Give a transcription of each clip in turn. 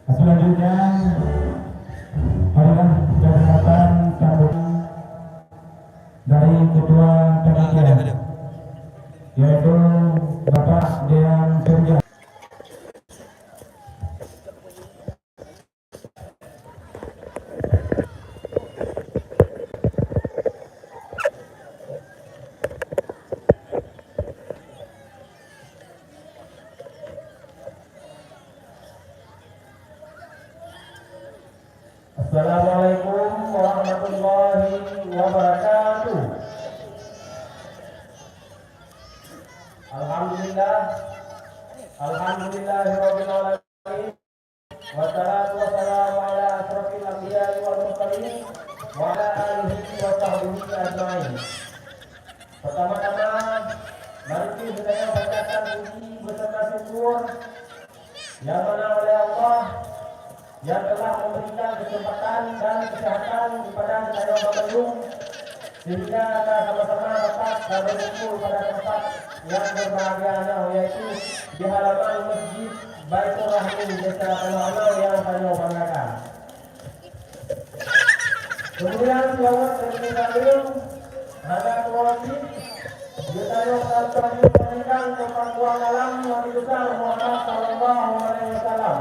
Selanjutnya adalah kesempatan sambutan dari ketua panitia, yaitu Bapak Dean Surya. Assalamualaikum warahmatullahi wabarakatuh. Alhamdulillah, alhamdulillahirabbil alamin. Wassalatu wassalamu ala asrofil anbiya'i wal mursalin wa ala alihi wa sahbihi ajmain. Pertama-tama, mari kita bacakan puji beserta syukur yang mana oleh Allah yang telah memberikan kesempatan dan kesehatan kepada saya Bandung, sehingga kita sama-sama dapat berkumpul pada tempat yang berbahagia, yaitu di halaman Masjid Baitur Rahim Desa Penono yang saya banggakan. Kemudian selawat dari kalian ada kewajiban kita yang kami menyampaikan kepatuhan dalam Nabi besar Muhammad Sallallahu Alaihi Wasallam,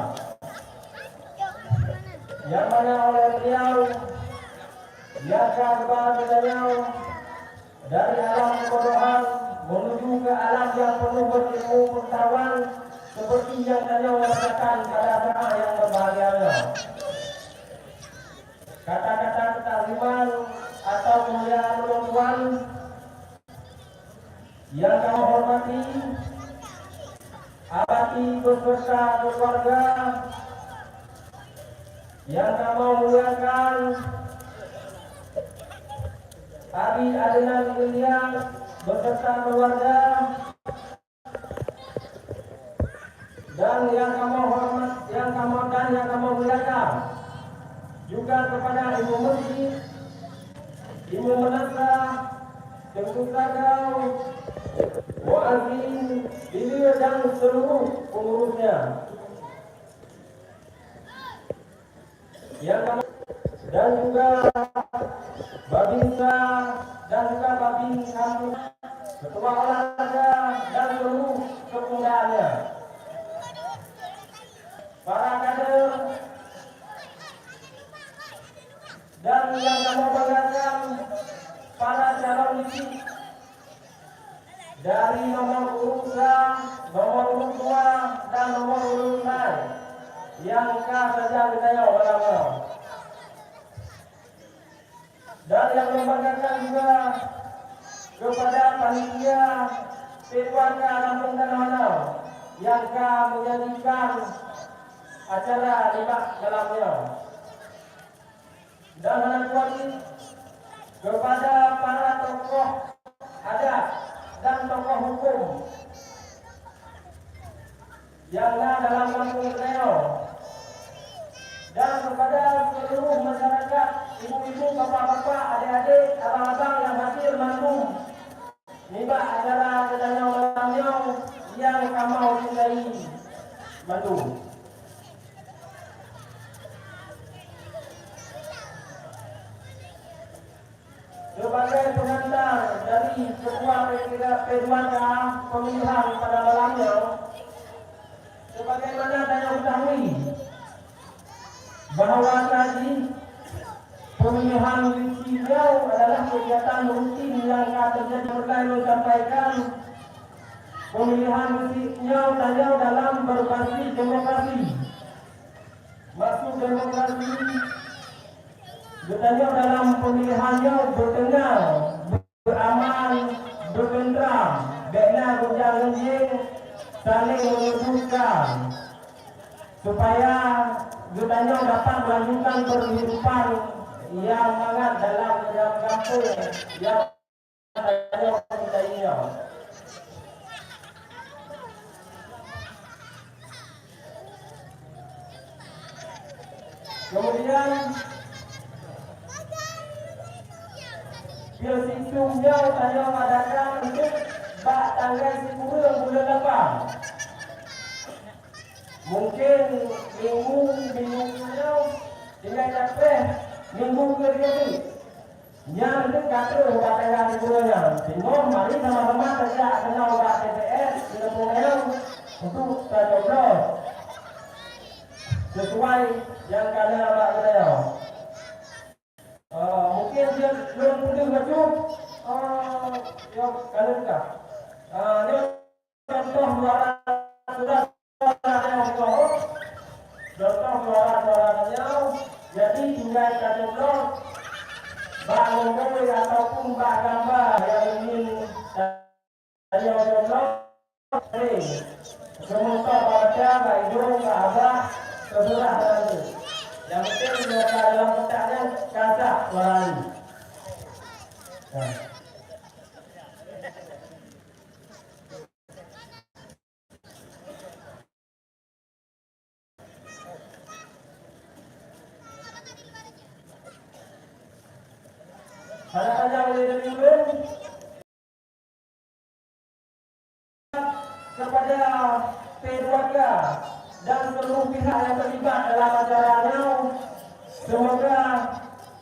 yang mana oleh beliau biarkan beliau dari alam kebodohan menuju ke alam yang penuh berilmu pengetahuan, seperti yang beliau rasakan pada saat yang berbahagia. Kata-kata ketakziman atau kemuliaan Tuhan yang kami hormati, abadi beserta keluarga, yang kami muliakan Abi Adnan Ilyas beserta keluarga, dan yang kami hormat, yang kami muliakan juga kepada Ibu Masjid, Ibu Menasah, Tengku Sagau, Muazzin, Bilir dan seluruh pengurusnya. Dan juga Babinsa dan juga Babin Kampung, Ketua Olahraga dan seluruh kepenggaraannya, para kader, dan yang kami banggakan para calon isi dari nomor urut 1, nomor urut 2, dan nomor urut 9 yang saja kita orang. Dan yang membanggakan juga kepada panitia P2K Lampung dan Manau yang menjadikan acara libat dalamnya. Dan menanggapi kepada para tokoh adat dan tokoh hukum yang ada dalam Lampung Reo, dan kepada seluruh masyarakat, ibu-ibu, bapak-bapak, adik-adik, abang-abang yang hadir mampu nibak acara kedanya orangnya yang kamu cintai Bandung. Sebagai pengantar dari Ketua P2K pemilihan pada malamnya, sebagaimana saya ketahui bahwa tadi pemilihan beliau adalah kegiatan rutin yang terjadi berkali sampaikan. Pemilihan beliau tanya dalam berbasis demokrasi, masuk demokrasi Betanya dalam pemilihannya berkenal, beramal, bergenram, bina gunjang genjing, saling menyebutkan supaya betanya dapat melanjutkan kehidupan yang hangat dalam kampung yang ada kita. Kemudian dia situmnya saya mengadakan untuk tanggal 10 bulan 8. Mungkin minggu-minggunya tidak capek minggu ke-3. Yang itu kata ubat tanggal 10-nya. Sehingga mari sama-sama kerja kena ubat TPS dengan pengenalan untuk tercoblos sesuai yang kalian dapat beliau. Mungkin dia belum putih baju yang kalian tak. Ini contoh suara yang contoh suara-suaranya. Jadi tinggal tercoblos bak nombor ataupun bak gambar yang ingin saya coblos. Semoga pada bak hidung, bak abah terserah nanti. Yang penting mereka dalam kotaknya kasak suaranya. Ada yang lebih kepada P2K dan seluruh pihak yang terlibat dalam acaranya, semoga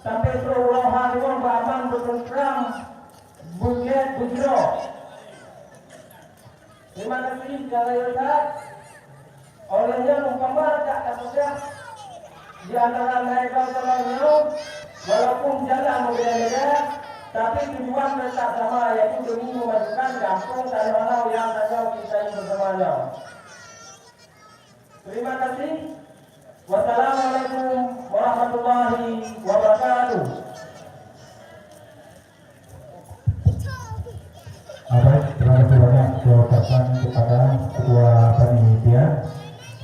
sampai perubahan dengan beraman bertentram buket bujro. Terima kasih secara lihat. Olehnya umpama tak tersedia di antara mereka semuanya, walaupun jalan berbeda-beda, tapi tujuan tetap sama, yaitu demi memajukan kampung Tanah yang ada kita bersamanya. Terima kasih. Wassalamualaikum warahmatullahi wabarakatuh. Baik, terima kasih banyak ucapan kepada Ketua Panitia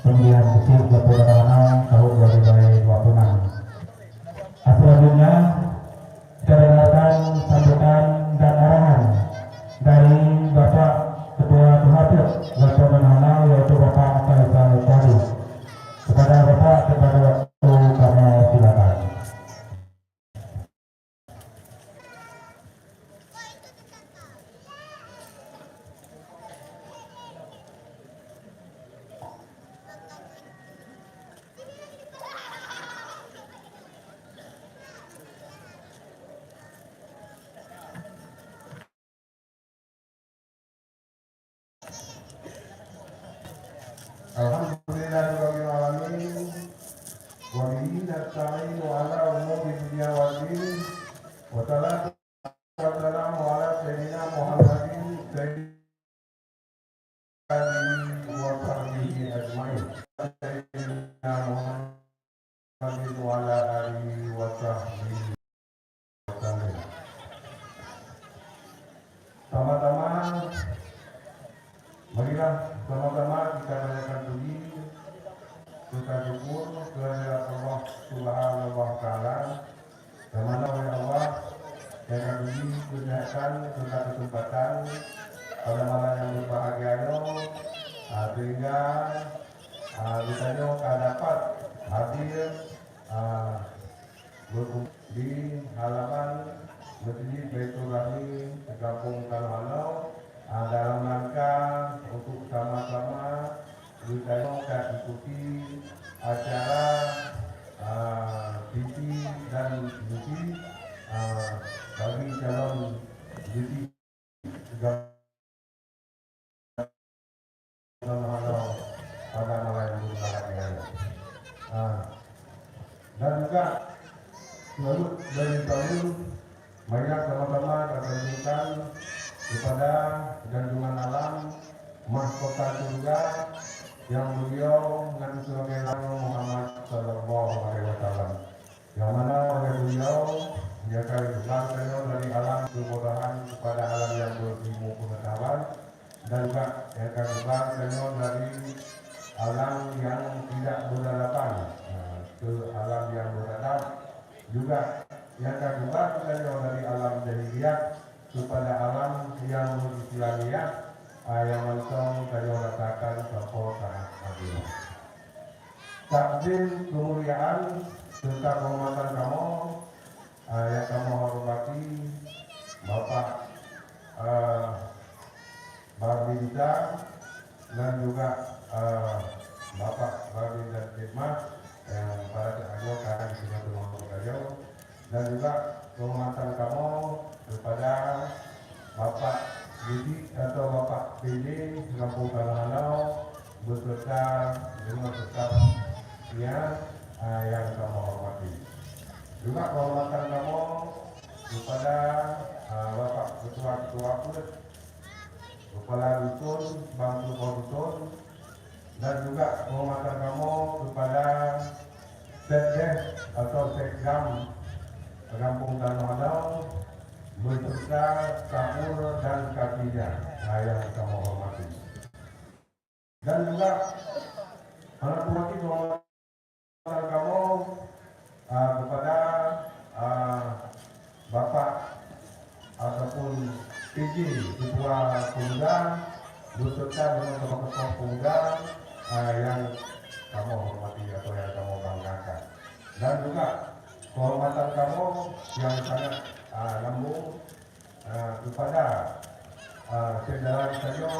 Pemilihan Kecil Dapur Tanah tahun 2026. Selanjutnya kita dengarkan sambutan dan arahan dari Bapak Ketua Tuhatir Dapur Tanah yaitu Bapak Faisal Tadi. Kepada Bapak kepada waktu kami silakan. Alhamdulillahirrahmanirrahim. Wa bihi nasta'inu ala umuri dunya wad din. Wa salatu wassalamu ala sayyidina Muhammadin sayyidina wa sahbihi ajmain. Sayyidina Muhammadin wa ala alihi wa sahbihi wasallam. Sama-sama marilah sama-sama kita naikkan puji, kita syukur kehadirat Allah Subhanahu wa Ta'ala, yang mana oleh Allah yang kami kurniakan serta kesempatan pada malam yang berbahagia sehingga kita dapat hadir di halaman Masjid Baitur Rahim Kampung Tanah dalam rangka untuk sama-sama kita ikuti acara TV dan YouTube bagi calon YouTube pada malam yang berbahagia. Dan juga menurut dari tahun, marilah sama-sama kita tunjukkan kepada gandungan alam mahkota surga yang beliau mengandung sebagai Nabi Muhammad Sallallahu Alaihi Wasallam. yang mana oleh beliau dia akan berlangsung dari alam kemudahan kepada alam yang berilmu pengetahuan, dan juga yang akan berlangsung dari alam yang tidak berhadapan ke alam yang beradab, juga yang akan berlangsung dari alam jahiliyah kepada alam yang berislamiyah, yang langsung tadi rasakan sampai saat ini. Takdim kemuliaan serta kehormatan kamu yang kamu hormati Bapak Babinsa dan juga Bapak Babinsa Khidmat yang pada saatnya akan kita tunggu, dan juga kehormatan kamu kepada Bapak Didi atau Bapak PD Kampung Tanah beserta dengan staffnya yang kamu hormati. Juga kehormatan kamu kepada Bapak Ketua PUD, Kepala Dusun, Bangku Dusun, dan juga kehormatan kamu kepada Sekdes atau Sekdam Kampung Tanah beserta Kapur dan Katinya yang kamu hormati. Dan juga anak hormati kehormatan kamu kepada Bapak ataupun PJ Ketua Pemuda beserta dengan ketua Pemuda yang kamu hormati atau yang kamu banggakan. Dan juga kehormatan kamu yang sangat lambung kepada Jenderal saya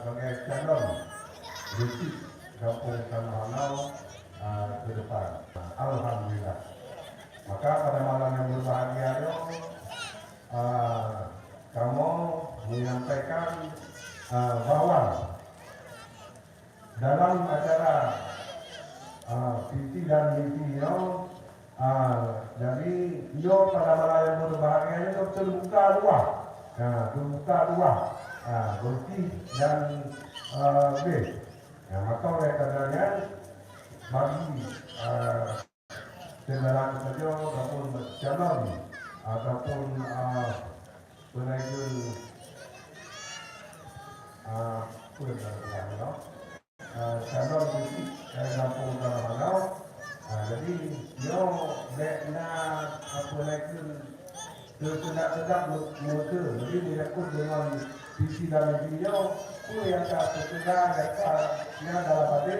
sebagai calon Distrik Kampung Tanah ke depan. Alhamdulillah. Maka pada malam yang berbahagia ini kamu menyampaikan bahwa dalam acara visi dan misinya jadi yo pada malam yang berbahagia itu terbuka luas, bersih dan bebas. Maka oleh karenanya bagi kendaraan saja ataupun calon ataupun penaikun calon bukti kampung Tanah. Jadi yo dekna penaikun sedap mutu, jadi menyangkut dengan visi dan misinya, yang tak tersedia yang dalam hati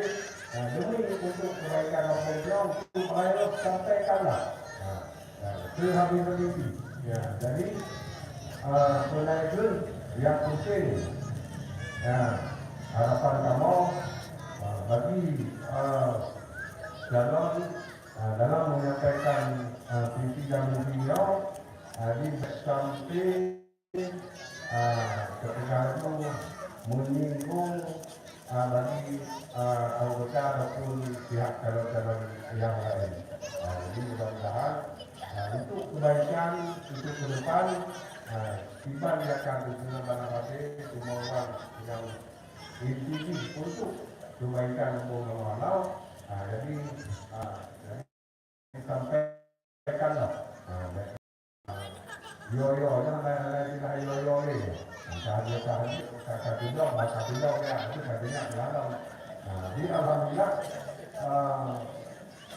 demi untuk kebaikan manusia, untuk rakyat sampaikanlah sehabis-habis. Jadi penaikun yang penting, harapan kamu bagi dalam menyampaikan visi dan misinya di samping ketika itu menyinggung bagi anggota ataupun pihak calon-calon yang lain. Jadi mudah-mudahan untuk kebaikan untuk ke depan tiba di akan dukungan tanah hati semua orang yang inti untuk kebaikan umum walau. Jadi disampaikanlah yo jangan lain yo ni kakak tidak ya itu katanya dalam. Jadi alhamdulillah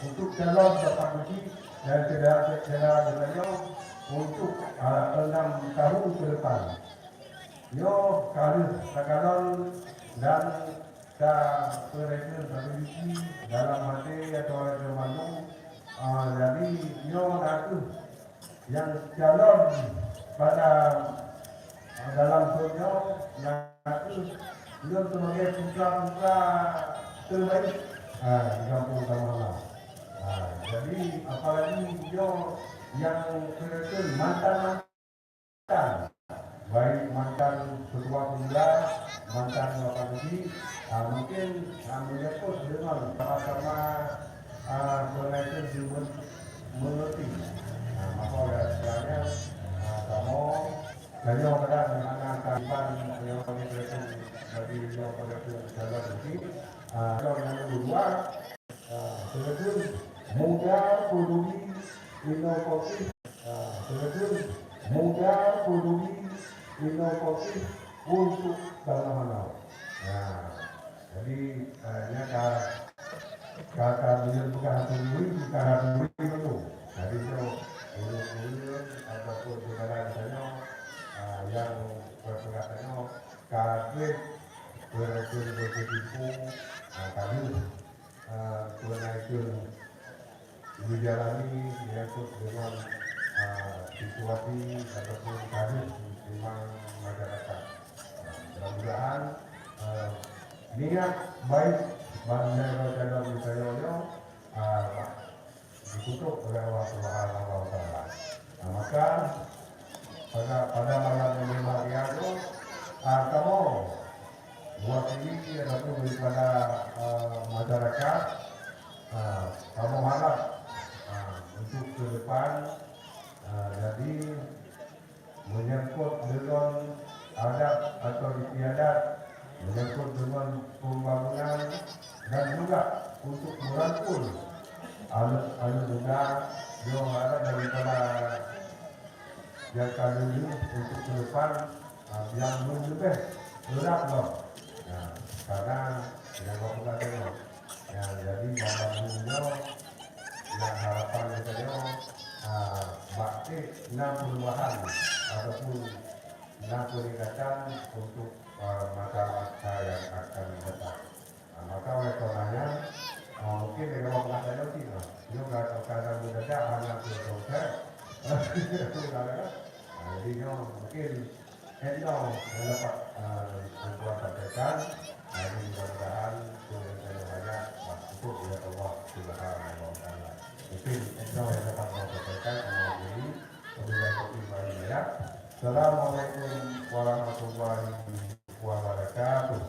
untuk calon Bapak Budi dan saudara-saudara untuk 6 tahun ke depan yo calon dan perekrut stability dalam hati atau malu. Jadi yo aku yang calon pada dalam dunia yang aku yo sebagai putra-putra terbaik di Kampung Tanah. Jadi apalagi yo yang perekrut mantan baik mantan ketua pemuda, mantan Bapak Budi, mungkin menyebut dengan sama-sama penaikkan jiwa mengerti. Maka oleh sebabnya kamu dari yang pada dengan kaitan yang berkaitan bagi yang pada jalan ini, yang kedua, muda peduli inovatif, betul muda peduli inovatif untuk tanaman. Nah, jadi ini kakak beliau bukan peduli, bukan peduli dulu. Jadi itu peduli ataupun saudara misalnya yang berpengaruhnya kaget berketipu kami menaikkan dijalani menyangkut dengan situasi ataupun kasus memang masyarakat. Mudah-mudahan niat baik bandar dan misalnya ditutup oleh Allah Subhanahu wa Ta'ala. Maka pada malam yang berbahagia itu kamu wakili ataupun daripada masyarakat kamu harap untuk ke depan jadi menyangkut dengan adat atau istiadat, menyangkut dengan pembangunan dan juga untuk merangkul alur muda yang ada daripada yang kami ini untuk ke depan yang lebih berat loh. Nah, karena yang bapak tengok jadi bapak yang harapan kita bakti 6 perubahan ataupun 6 peningkatan untuk masyarakat yang akan datang. Maka oleh karenanya mungkin dari bapak tengok itu juga karena mendadak hanya berproses. Jadi mungkin endong yang dapat membuat sampaikan. Jadi mudah-mudahan yang banyak untuk ya Allah Subhanahu wa Ta'ala. Mungkin endong yang dapat sampaikan ini wabillahi taufiq. Assalamualaikum warahmatullahi wabarakatuh.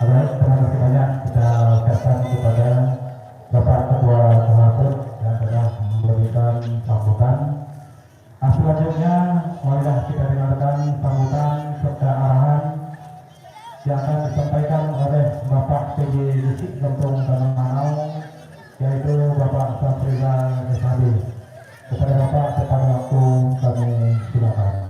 Baik, terima kasih banyak kita ucapkan kepada Bapak Ketua Pengatur yang telah memberikan sambutan. Selanjutnya, marilah kita dengarkan sambutan serta arahan yang akan disampaikan oleh Bapak PJ Lusik Gempung Tanah Manau, yaitu Bapak Safrizal SHB. Kepada Bapak, kepada waktu kami silakan.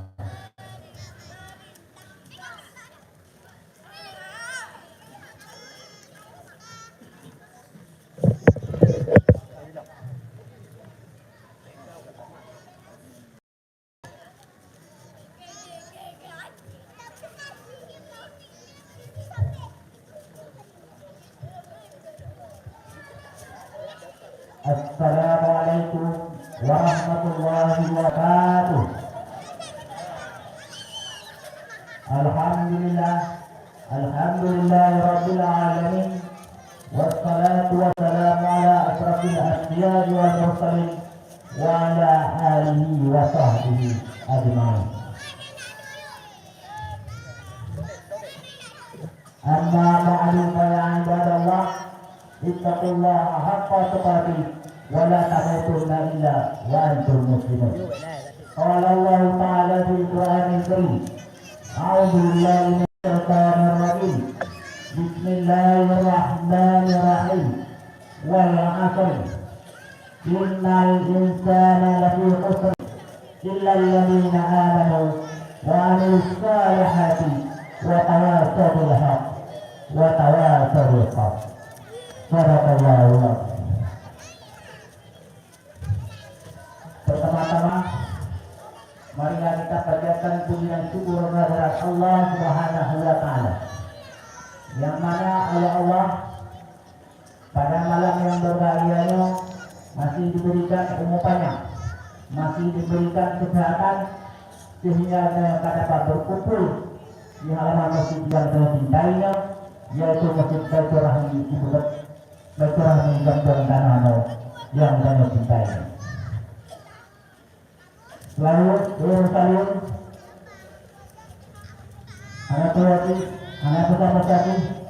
Assalamualaikum warahmatullahi wabarakatuh. Alhamdulillah rabbil alamin. Wassalatu wassalamu ala asrafil anbiya'i wal mursalin wa ala alihi wa sahbihi ajma'in. Amma ba'du fa ya ibadallah, ittaqullaha haqqa tuqatih wa la tamutunna illa wa antum muslimun. Qala Allah Ta'ala fil Qur'anil Karim, a'udzu billahi minasyaitonir rajim. Bismillahirrahmanirrahim. Wal 'asr. Innal insana lafi khusr illa alladziina aamanu wa 'amilus shalihati wa tawassaw bil haqq wa tawassaw bil sabr. Barakallahu. Pertama-tama, marilah kita panjatkan puji dan syukur kehadirat Allah Subhanahu wa Ta'ala, yang mana oleh Allah pada malam yang berbahagia masih diberikan umupannya, masih diberikan kesehatan, sehingga kita dapat berkumpul di halaman masjid yang saya cintainya, yaitu Masjid Baitur Rahmi Ibu Baitur Rahmi Gempung Tanah Manau yang saya cintai. Lalu sekalian, anak tuwati, anak putra-putraku,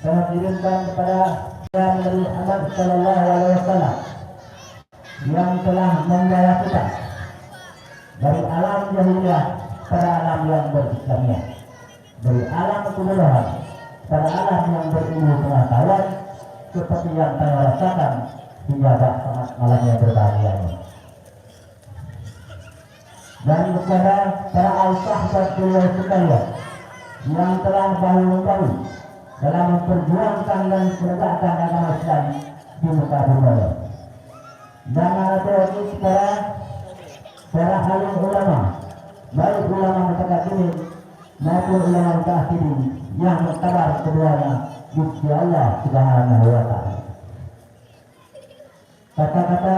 saya kirimkan kepada Nabi Muhammad Sallallahu Alaihi Wasallam yang telah membawa kita dari alam jahiliyah pada alam yang berislamiyah. dari alam kebodohan pada alam yang berilmu pengetahuan seperti yang saya rasakan hingga saat malam yang berbahagia ini. Dan kepada para al-sahabat beliau sekalian yang telah bahu-membahu dalam memperjuangkan dan menegakkan agama Islam di muka bumi. Dan ada lagi para alim ulama, baik ulama mutaqaddimin maupun ulama mutaakhirin yang muktabar keduanya di sisi Allah Subhanahu wa taala. Kata-kata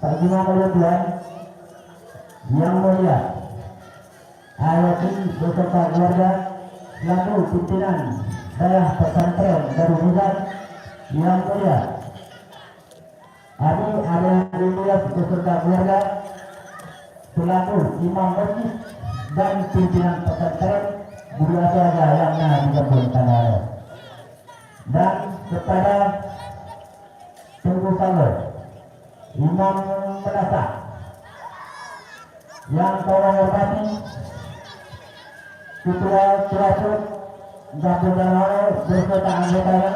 Pak Juma Tuhan yang mulia, ayat ini beserta keluarga selaku pimpinan daerah pesantren Darul Hidayah yang mulia, ada Ilyas beserta keluarga selaku imam masjid dan pimpinan pesantren Budi Aswaja yang ada di Kampung Tanah, dan kepada Tengku Saleh Imam Menasa yang saya hormati Ketua Surasul Kampung Tanah beserta anggotanya,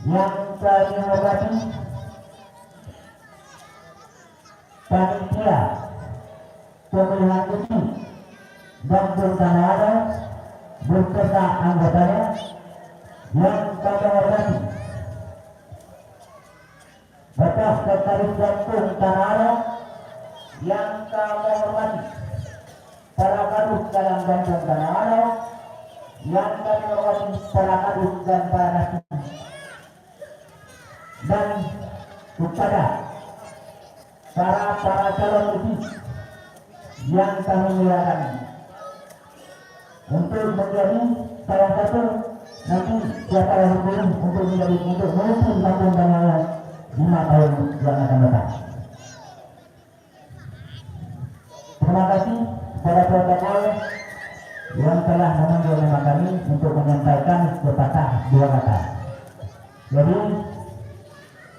yang saya hormati panitia pemilihan kursi Kampung Tanah beserta anggotanya, yang kami hormati Bapak Sekretaris Kampung Tanah, yang kami hormati para kadus dalam Kampung Tanah, yang kami hormati para kadus dan para nasi, dan kepada para calon kursi yang kami muliakan untuk menjadi salah satu nanti siapa yang berpilih untuk menjadi untuk memimpin Kampung Tanah 5 tahun yang akan datang. Terima kasih kepada protokol yang telah memanggil nama kami untuk menyampaikan sepatah dua kata. Jadi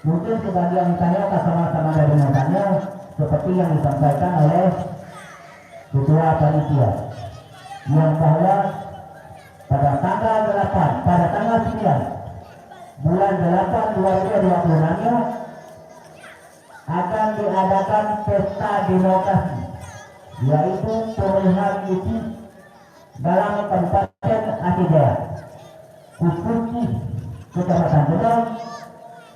mungkin sebagian saya tak sama-sama dari matanya seperti yang disampaikan oleh Ketua Panitia, yang bahwa pada tanggal 8, pada tanggal 9 bulan 8 2026 akan diadakan pesta demokrasi, yaitu pemilihan kursi dalam Kabupaten Aceh Jaya, khususnya Kecamatan Bedong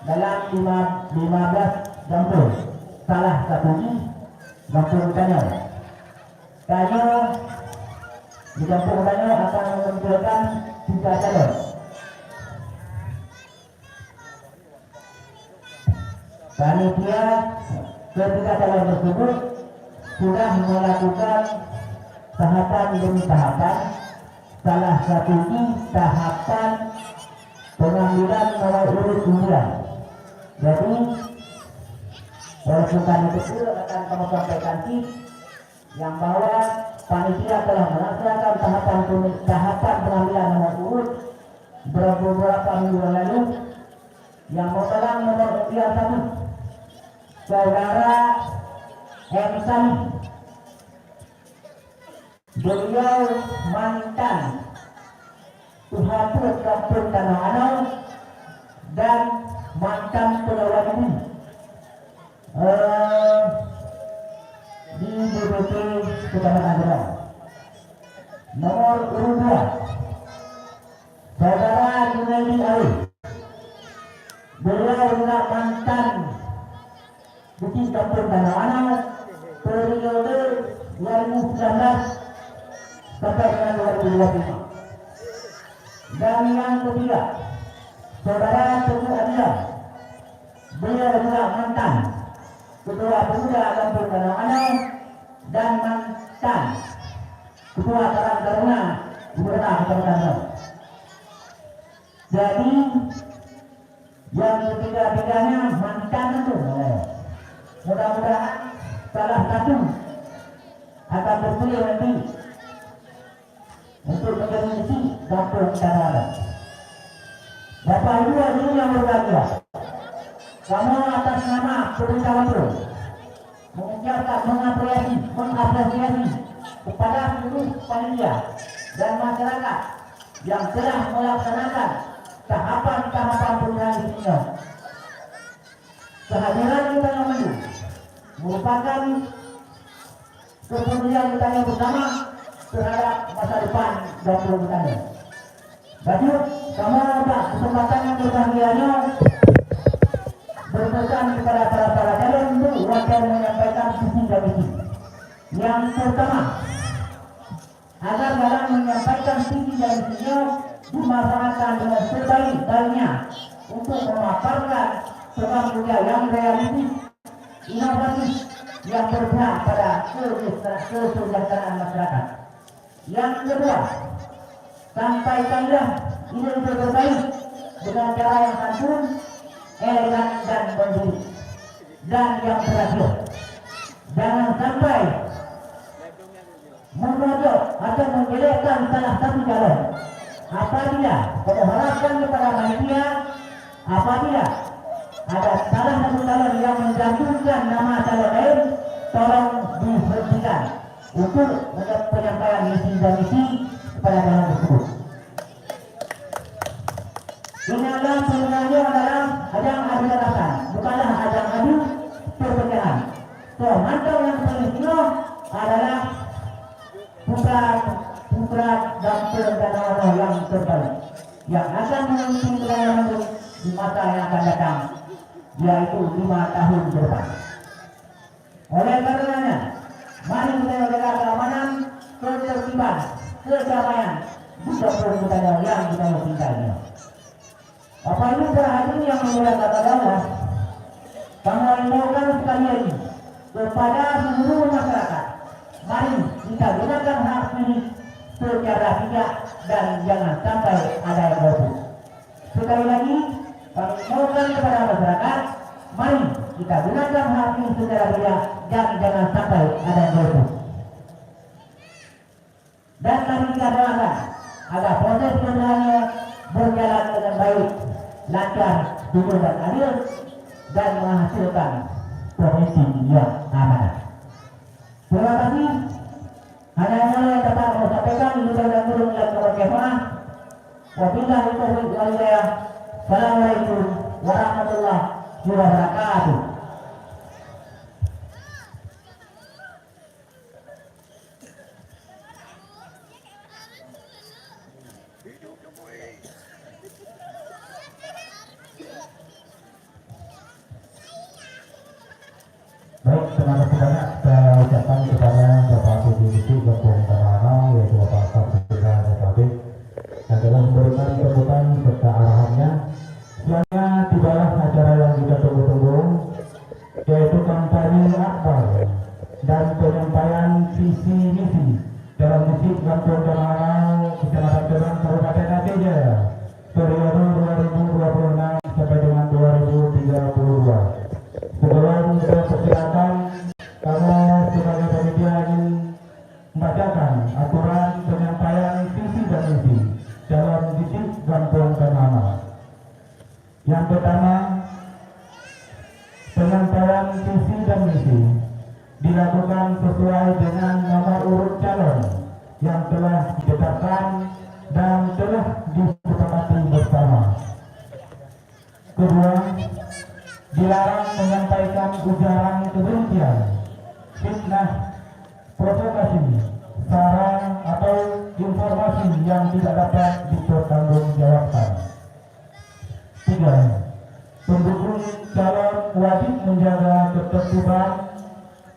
dalam 15 kampung, salah satunya Kampung Tanyo. Tanyo di Kampung Tanyo akan menampilkan 3 calon. Panitia ketika calon tersebut sudah melakukan tahapan demi tahapan, salah satunya tahapan pengambilan nomor urut undian. Jadi oleh karena itu akan kami sampaikan yang bahwa panitia telah melaksanakan tahapan pengambilan nomor urut beberapa minggu lalu, yang memegang nomor undian 1 Saudara M. Sani. Beliau mantan Tuhatur Kampung Tanah Anau dan mantan pegawai negeri di BPT Kecamatan Bedong. Nomor urut 2 Saudara Junaidi Ali. Beliau juga mantan Bukit Kampung Tanah Anau periode 2019 sampai dengan 2025. Dan yang ketiga, Saudara Teguh Adila. Beliau juga mantan Ketua Pemuda Kampung Tanah Anau dan mantan Ketua Karang Taruna Gubernur Kecamatan Bedong. Jadi yang ketiga-tiganya mantan itu. Mudah-mudahan salah satu akan terpilih nanti untuk menjadi isi Kampung Tanah Anau. Bapak Ibu hadirin yang berbahagia, kamu atas nama Pemerintah Kampung mengucapkan mengapresiasi kepada seluruh panitia dan masyarakat yang telah melaksanakan tahapan-tahapan pemilihan ini. Kehadiran kita yang maju merupakan kepedulian kita yang bersama terhadap masa depan Gambir kita. Baju kamu ada kesempatan yang berbahagianya berpesan kepada para calon untuk akan menyampaikan visi dan misi. Yang pertama, agar dalam menyampaikan visi dan misinya dimasalahkan dengan sebaik-baiknya untuk memaparkan program kerja yang realistis, inovatif, yang berpihak pada kesejahteraan masyarakat. Yang kedua, sampaikanlah ide-ide terbaik dengan cara yang santun, elegan dan mendidik. Dan yang terakhir, jangan sampai menodok atau menjelekkan salah satu calon. Apabila mengharapkan kepada manusia, apabila ada salah satu calon yang mencantumkan nama calon lain, tolong dihentikan untuk penyampaian misi dan misi kepada calon tersebut. Ingatlah sebenarnya adalah ajang adu gagasan, bukanlah ajang adu perpecahan. So, mantau yang paling sino adalah putra Gambir dan orang yang terbaik yang akan memimpin wilayah di masa yang akan datang, yaitu 5 tahun ke depan. Oleh karenanya, mari kita jaga keamanan, ketertiban, kedamaian di Gambir kita yang kita cintainya. Bapak Ibu hadirin yang memuliakan Allah, kami himbaukan sekali lagi kepada seluruh masyarakat, mari kita gunakan hak pilih secara bijak dan jangan sampai ada yang golput. Sekali lagi, kami himbaukan kepada masyarakat, mari kita gunakan hak pilih secara bijak dan jangan sampai ada yang golput. Dan mari kita doakan agar proses pemilihannya berjalan dengan baik, lancar, jujur dan adil, dan menghasilkan provinsi yang amanah. Terima kasih. Hanya yang dapat saya sampaikan di dalam kurung yang berkemah. Wabillahi taufiq wal hidayah. Assalamualaikum warahmatullahi wabarakatuh. Baik, terima kasih banyak saya ucapkan kepada Bapak Deputi Gabung Tanah, yaitu Bapak Kapolda DKP, yang telah memberikan sambutan serta arahannya. Selanjutnya tibalah acara yang kita tunggu-tunggu, yaitu kampanye akbar dan penyampaian visi misi dalam misi Gabung Tanah Kecamatan Tebang Kabupaten Aceh Jaya periode 2026 sampai dengan 2032. Sebelum saya persilakan, kami sebagai panitia ingin membacakan aturan penyampaian visi dan misi dalam didik Gambir Tanah. Yang pertama, penyampaian visi dan misi dilakukan sesuai dengan nomor urut calon yang telah ditetapkan dan telah disepakati bersama. Kedua, dilarang menyampaikan ujaran kebencian, fitnah, provokasi, saran atau informasi yang tidak dapat dipertanggungjawabkan. 3. Pendukung calon wajib menjaga ketertiban,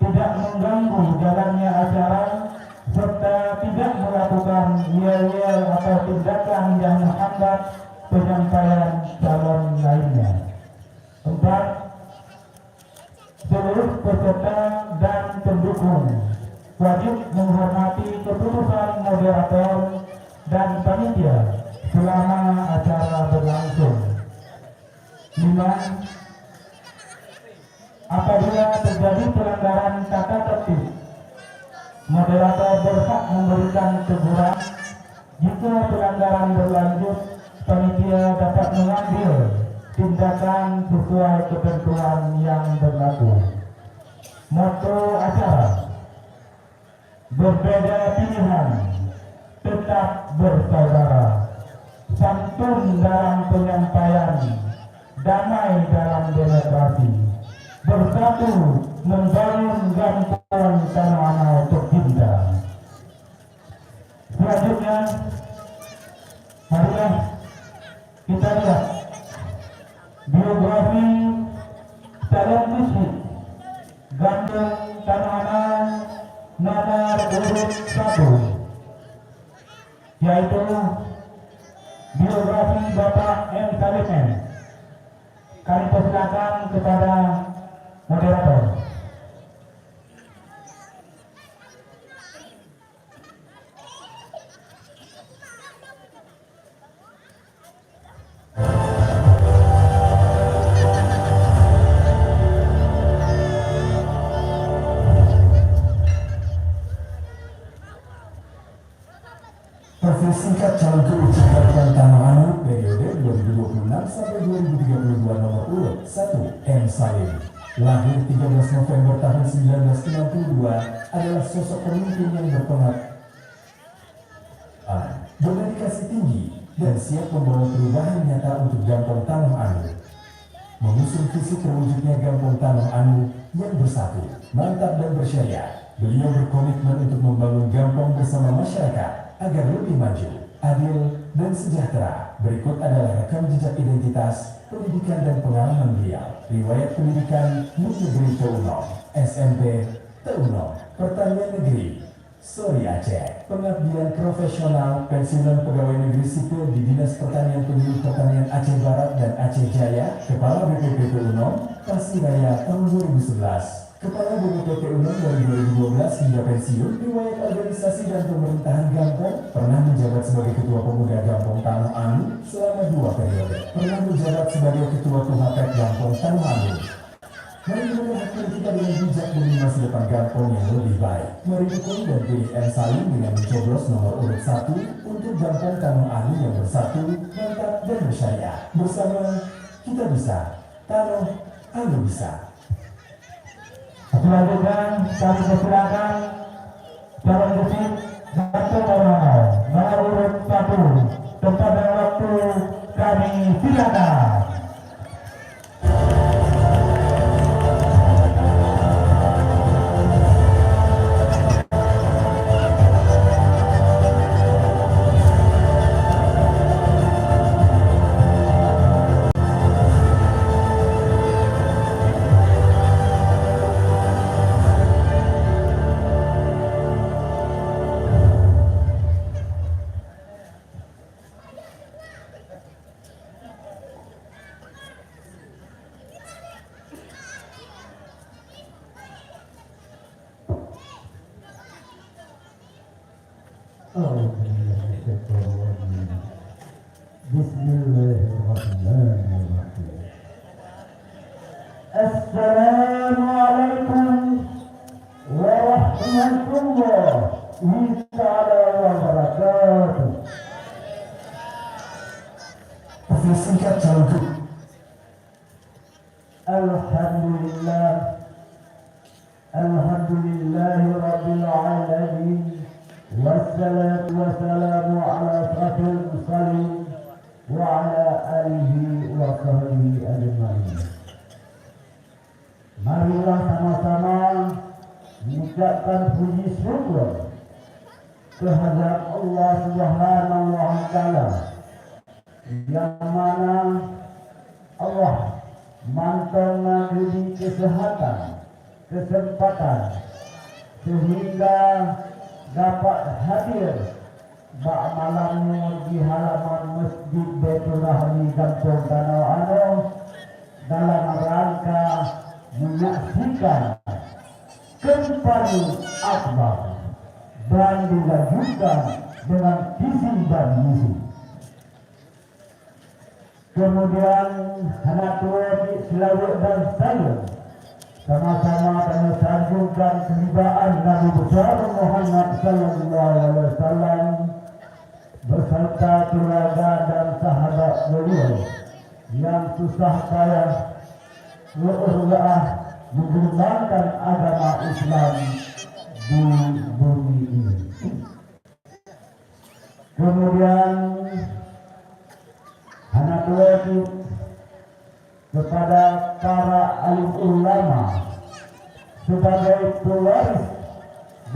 tidak mengganggu jalannya acara, serta tidak melakukan yel-yel atau tindakan yang menghambat penyampaian calon lainnya. 4. Seluruh peserta dan pendukung wajib menghormati keputusan moderator dan panitia selama acara berlangsung. 5. Apabila terjadi pelanggaran tata tertib, moderator berhak memberikan teguran. Jika pelanggaran berlanjut, panitia dapat mengambil tindakan sesuai ketentuan yang berlaku. Moto acara: berbeda pilihan, tetap bersaudara, santun dalam penyampaian, damai dalam demokrasi, bersatu membangun Gampong Tanah Anau tercinta. Selanjutnya, marilah kita lihat biografi calon musik Gampong Tanah Anau nomor urut 1, yaitu biografi Bapak M. Salim. Kami persilakan kepada moderator. Profil singkat calon kerucut Kabupaten Tanah Anau periode 2026 sampai 2032 nomor urut 1 M. Salim. Lahir 13 November tahun 1962, adalah sosok pemimpin yang berpengalaman, berdedikasi tinggi dan siap membawa perubahan nyata untuk Gampong Tanah Anau. Mengusung visi terwujudnya Gampong Tanah Anau yang bersatu, mantap dan bersyariah, beliau berkomitmen untuk membangun Gampong bersama masyarakat agar lebih maju, adil, dan sejahtera. Berikut adalah rekam jejak identitas, pendidikan dan pengalaman beliau. Riwayat pendidikan Negeri Teunom, SMP Teunom, Pertanian Negeri Sori Aceh. Pengabdian profesional, pensiunan pegawai negeri sipil di Dinas Pertanian Penduduk Pertanian Aceh Barat dan Aceh Jaya, Kepala BPP Teunom, Pasiraya tahun 2011. Kepala BPP Teunom dari 2012 hingga pensiun. Riwayat organisasi dan pemerintahan Gampong, pernah menjabat sebagai Ketua Pemuda Gampong Tanah Anau selama 2 periode. Pernah menjabat sebagai Ketua Kuhapek Gampong Tanah Anau. Mari memulai hati kita dengan bijak demi masa depan Gampong yang lebih baik. Mari dukung dan pilih M. Salim dengan mencoblos nomor urut 1 untuk Gampong Tanah Anau yang bersatu, mantap dan bersyariah. Bersama kita bisa, Tanah Anau bisa. Selanjutnya kami persilakan calon musik Gampong Tanah Anau nomor urut 1. Tempat dan waktu kami silakan. Bismillahirrahmanirrahim. Assalamualaikum warahmatullahi ta'ala wabarakatuh. Profil singkat calon kerucut. Alhamdulillah, alhamdulillahi rabbil alamin, wassalatu wassalamu ala asrafil mursalin wa ala alihi wa sahbihi ajma'in. Marilah sama-sama mengucapkan puji syukur kehadirat Allah Subhanahu wa Ta'ala, yang mana Allah mantapkan diri kesehatan, kesempatan sehingga dapat hadir malamnya di halaman Masjid Baitul Rahmi Gampong Tanah Anau dalam rangka menyaksikan kampanye akbar dan dilanjutkan dengan visi dan misi. Kemudian anak tua Selawik dan saya sama-sama mensanjungkan kewibaan Nabi besar Muhammad sallallahu alaihi wasallam beserta keluarga dan sahabat beliau yang susah payah berurah mengembangkan agama Islam di bumi ini. Kemudian anak wajib kepada para alim ulama sebagai pewaris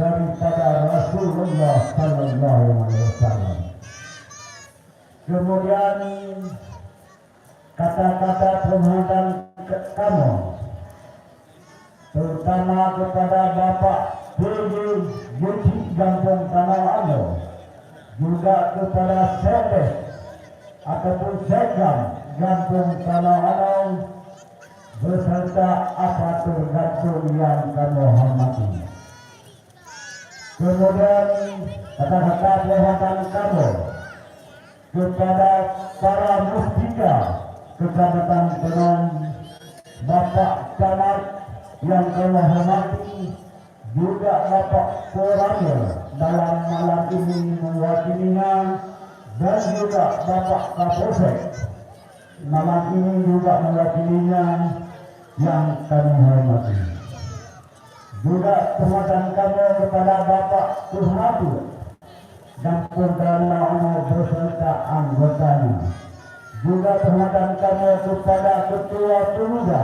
daripada Rasulullah Sallallahu Alaihi Wasallam. Kemudian kata-kata penghargaan kamu, terutama kepada Bapak PJ Yuci Gampung Tanah Ando, juga kepada Sekdes ataupun Sekam Gampung Tanah Ando, beserta aparatur Gampung yang kami hormati. Kemudian kata-kata penghargaan kamu kepada para mustika Kecamatan Tenang, Bapak Camat yang kami hormati, juga Bapak Poramil dalam malam ini mewakilinya, dan juga Bapak Kapolsek malam ini juga mewakilinya yang kami hormati. Juga penguatan kami kepada Bapak Tuhatu dan Perdana beserta anggotanya. Juga penguatan kami kepada Ketua Pemuda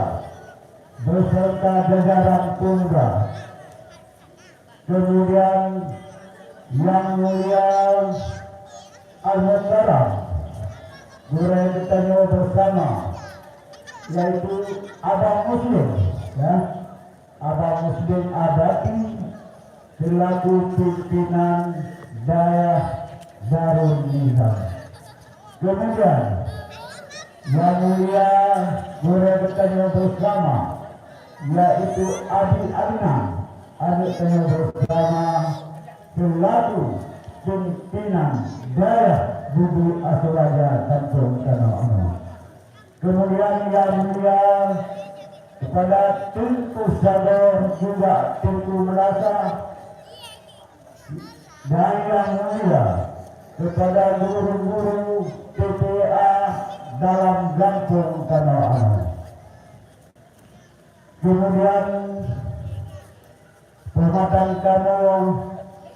beserta jajaran Pemuda. Kemudian Yang Mulia Al-Muhtaram Guru kita bersama, yaitu Abang Muslim, ya, Abang Muslim Abadi selaku pimpinan daerah Darul Nizam. Kemudian Yang Mulia Guru kita bersama, yaitu Adi Adnan adik saya bersama selaku pimpinan daerah Budi Aswaja Kampung Tanah Ando. Kemudian Yang Mulia kepada Tunku Sador juga Tunku Melasa, dan Yang Mulia kepada guru-guru TPA dalam Kampung Tanah Ando. Kemudian penghormatan kamu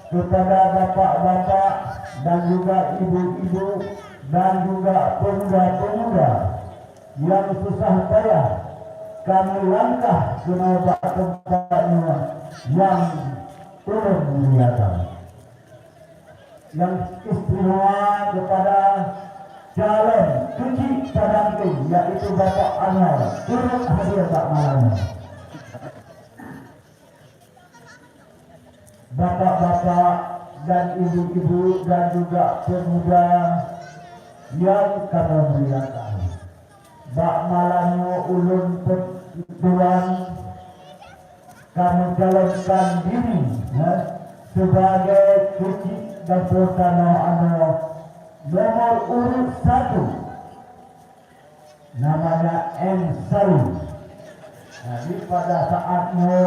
kepada bapak-bapak dan juga ibu-ibu dan juga pemuda-pemuda yang susah payah kami langkah ke tempat-tempatnya yang turun muliakan. Yang istimewa kepada calon cuci Padangking, yaitu Bapak Anwar, turut hadir Pak malamnya. Bapak-bapak dan ibu-ibu dan juga pemuda yang kami muliakan, bak malamnya ulun pertuan kami calonkan diri, ya, sebagai cuci dan Tanah Ando nomor urut 1, namanya M. Salim. Jadi pada saatnya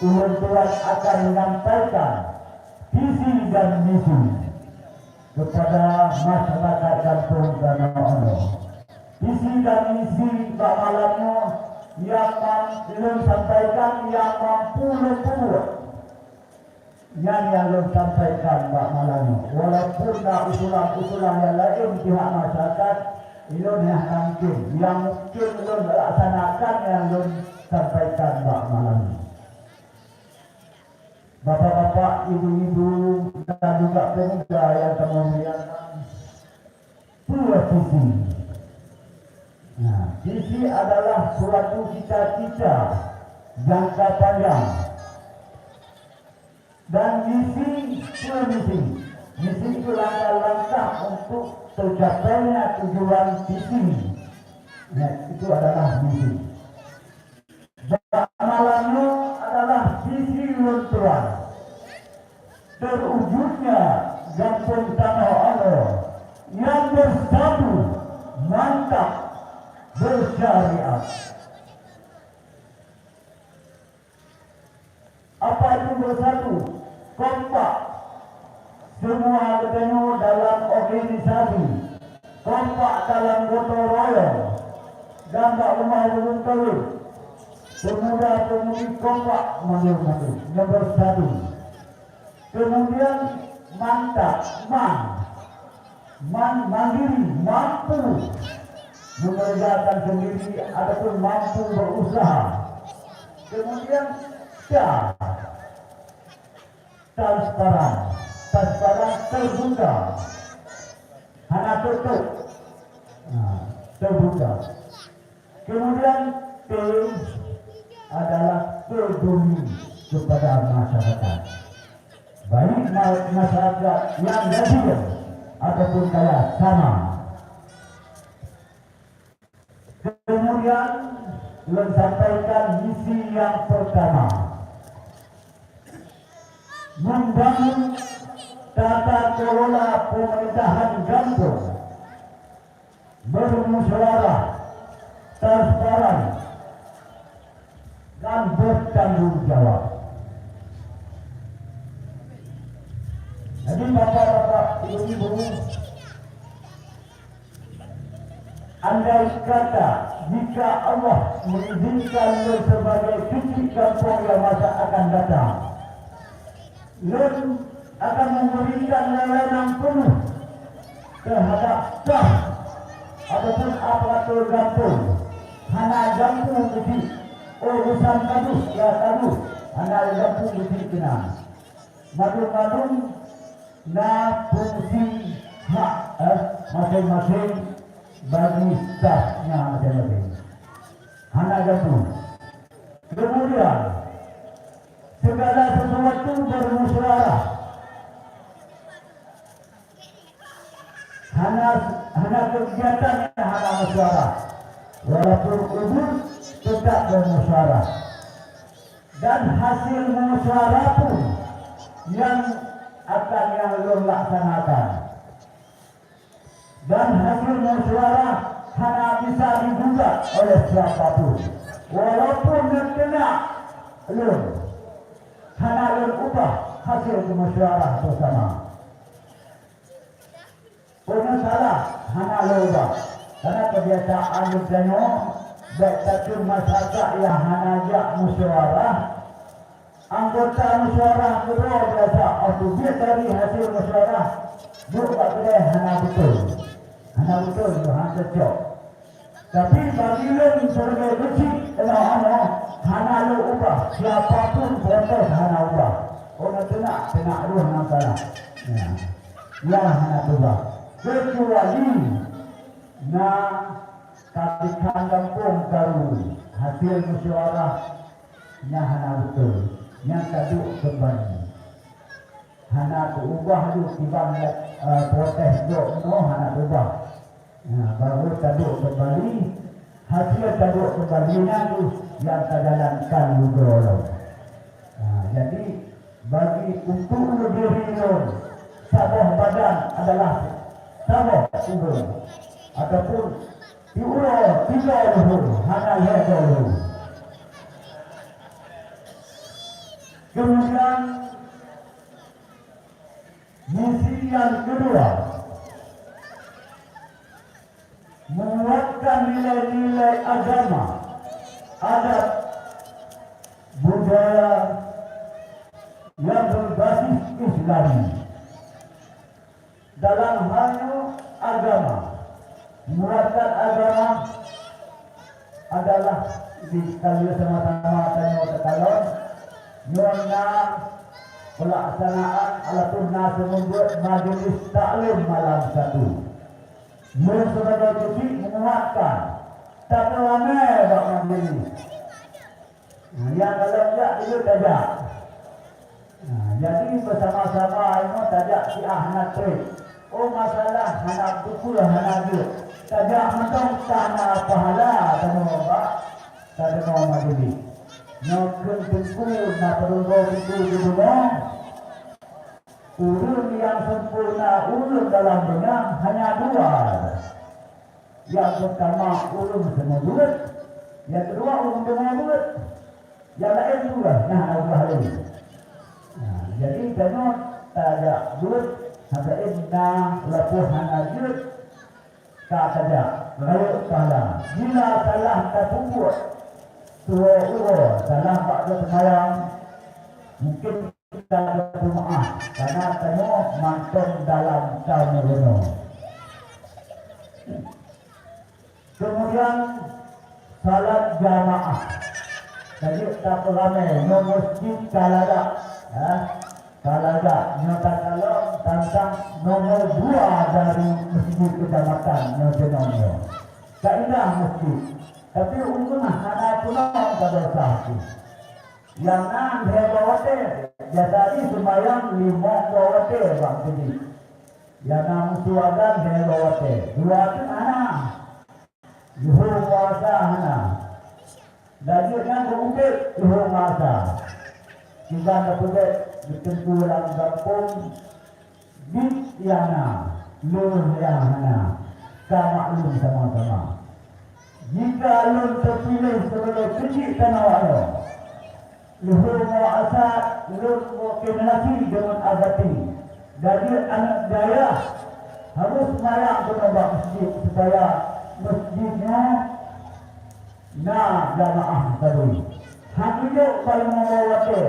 ulun tuan akan menyampaikan visi dan misi kepada masyarakat Kampung Tanah Ando. Visi dan misi Pak malamnya yang belum sampaikan, yang mampu membuat yang belum sampaikan Pak malamnya. Walaupun usulan-usulan yang lain pihak masyarakat belum yang mungkin, yang mungkin belum melaksanakan yang belum sampaikan Pak malamnya. Bapak-bapak, ibu-ibu dan juga pemuda yang kami muliakan, punya visi. Nah, visi adalah suatu cita-cita jangka panjang, dan misi itu misi. Misi itu langkah-langkah untuk tercapainya tujuan visi. Nah, itu adalah misi. Malamnya adalah visi lunturan terwujudnya Kampung Tanah Ando yang bersatu, mantap, bersyariat. Apa itu bersatu? Kompak, semua ketemu dalam organisasi, kompak dalam gotong royong, dan tak rumah belum tahu. Pemuda-pemudi kompak nomor 1. Kemudian mantap, mandiri, mampu mengerjakan sendiri ataupun mampu berusaha. Kemudian transparan terbuka, hana tutup, terbuka. Kemudian T adalah peduli kepada masyarakat, baik masyarakat yang gajian ataupun kaya sama. Kemudian menyampaikan misi yang pertama, membangun tata kelola pemerintahan kampung bermusyawarah, transparan dan bertanggung jawab. Jadi bapak-bapak, ibu-ibu, andai kata jika Allah mengizinkan sebagai cuci kampung yang masa akan datang, Len akan memberikan layanan penuh terhadap sah ataupun aparatur kampung. Hana kampung besi urusan kadus, ya kadus, hana kampung besi kena madung-madung na fungsi hak masing-masing bagi stafnya masing-masing. Hana kampung. Kemudian segala sesuatu bermusyawarah. Hana kegiatan hana musyawarah. Walaupun umur tetap bermusyawarah. Dan hasil musyawarah pun yang akan yang laksanakan. Dan hasil musyawarah hana bisa digugat oleh siapapun. Walaupun kena belum. Hana ubah hasil musyawarah bersama. Punya salah hana ubah. Karena kebiasaan bertanya baik satu masyarakat yang hana ajak musyawarah, anggota musyawarah kedua biasa apabila dari hasil musyawarah buat kedai hana betul itu hana cocok. Tapi bagi yang sebagai kecil hana ubah, siapapun protes hana ubah. Orang kena dua hana salah. Ya hana ubah. Kecuali na katikan kampung karu hasil musyawarah nya hana betul, nya kaduk kembali. Hana ubah tu tibang protes dok hana ubah. Baru kaduk kembali, hasil kaduk kembalinya tu yang terjalankan juga. Jadi bagi untuk diri sabah badan adalah sabah ubah ataupun diurut tiga luhur hana ya luhur. Kemudian misi yang kedua, menguatkan nilai-nilai agama, adat, budaya yang berbasis Islami. Dalam hal agama, menguatkan agama adalah di kali sama-sama tanya terkalon nyona pelaksanaan alatun nas membuat majlis taklim malam satu. Mereka sebagai cuti menguatkan tak ramai bak majlis. Yang kalau tidak itu tajak. Jadi bersama-sama ini tajak si ahna trip. Oh masalah hana buku hana dia. Tajak mentong tanah pahala tanah bak tanah majlis. Nyokun buku na perunggu buku di rumah. Urun yang sempurna urun dalam dunia hanya dua. Yang pertama urun semua bulat, yang kedua urun semua bulat, yang lain juga. Nah Allah ini. Jadi kalau tak bulat, ada inna lepuh hanya bulat, tak ada. Lalu salah. Bila salah tak buat, tua salah pada semayang mungkin kita bermaaf karena tengok mantan dalam kaum Kemudian salat jamaah. Jadi tak ramai, no masjid kalada, kalada, nyata kalau tentang nomor 2 dari masjid kecamatan nasionalnya. Kaidah masjid, tapi umumnya ada pulang pada sahih. Yang 6 hebawate, jadi sembahyang 5 bawate bang jadi. Yang 6 suadan hebawate, 2 itu anak, yuhur puasa anak. Lanjutnya kemudian yuhur masa. Kita dapat berkumpulan kampung bit yana, lur yana, sama sama-sama. Jika lur terpilih sebagai kecil tanah luhur muasat, lur koordinasi dengan agati. Jadi anak daerah harus marah kepada masjid supaya masjidnya jamaah tadi. Hakikat paling membawatir,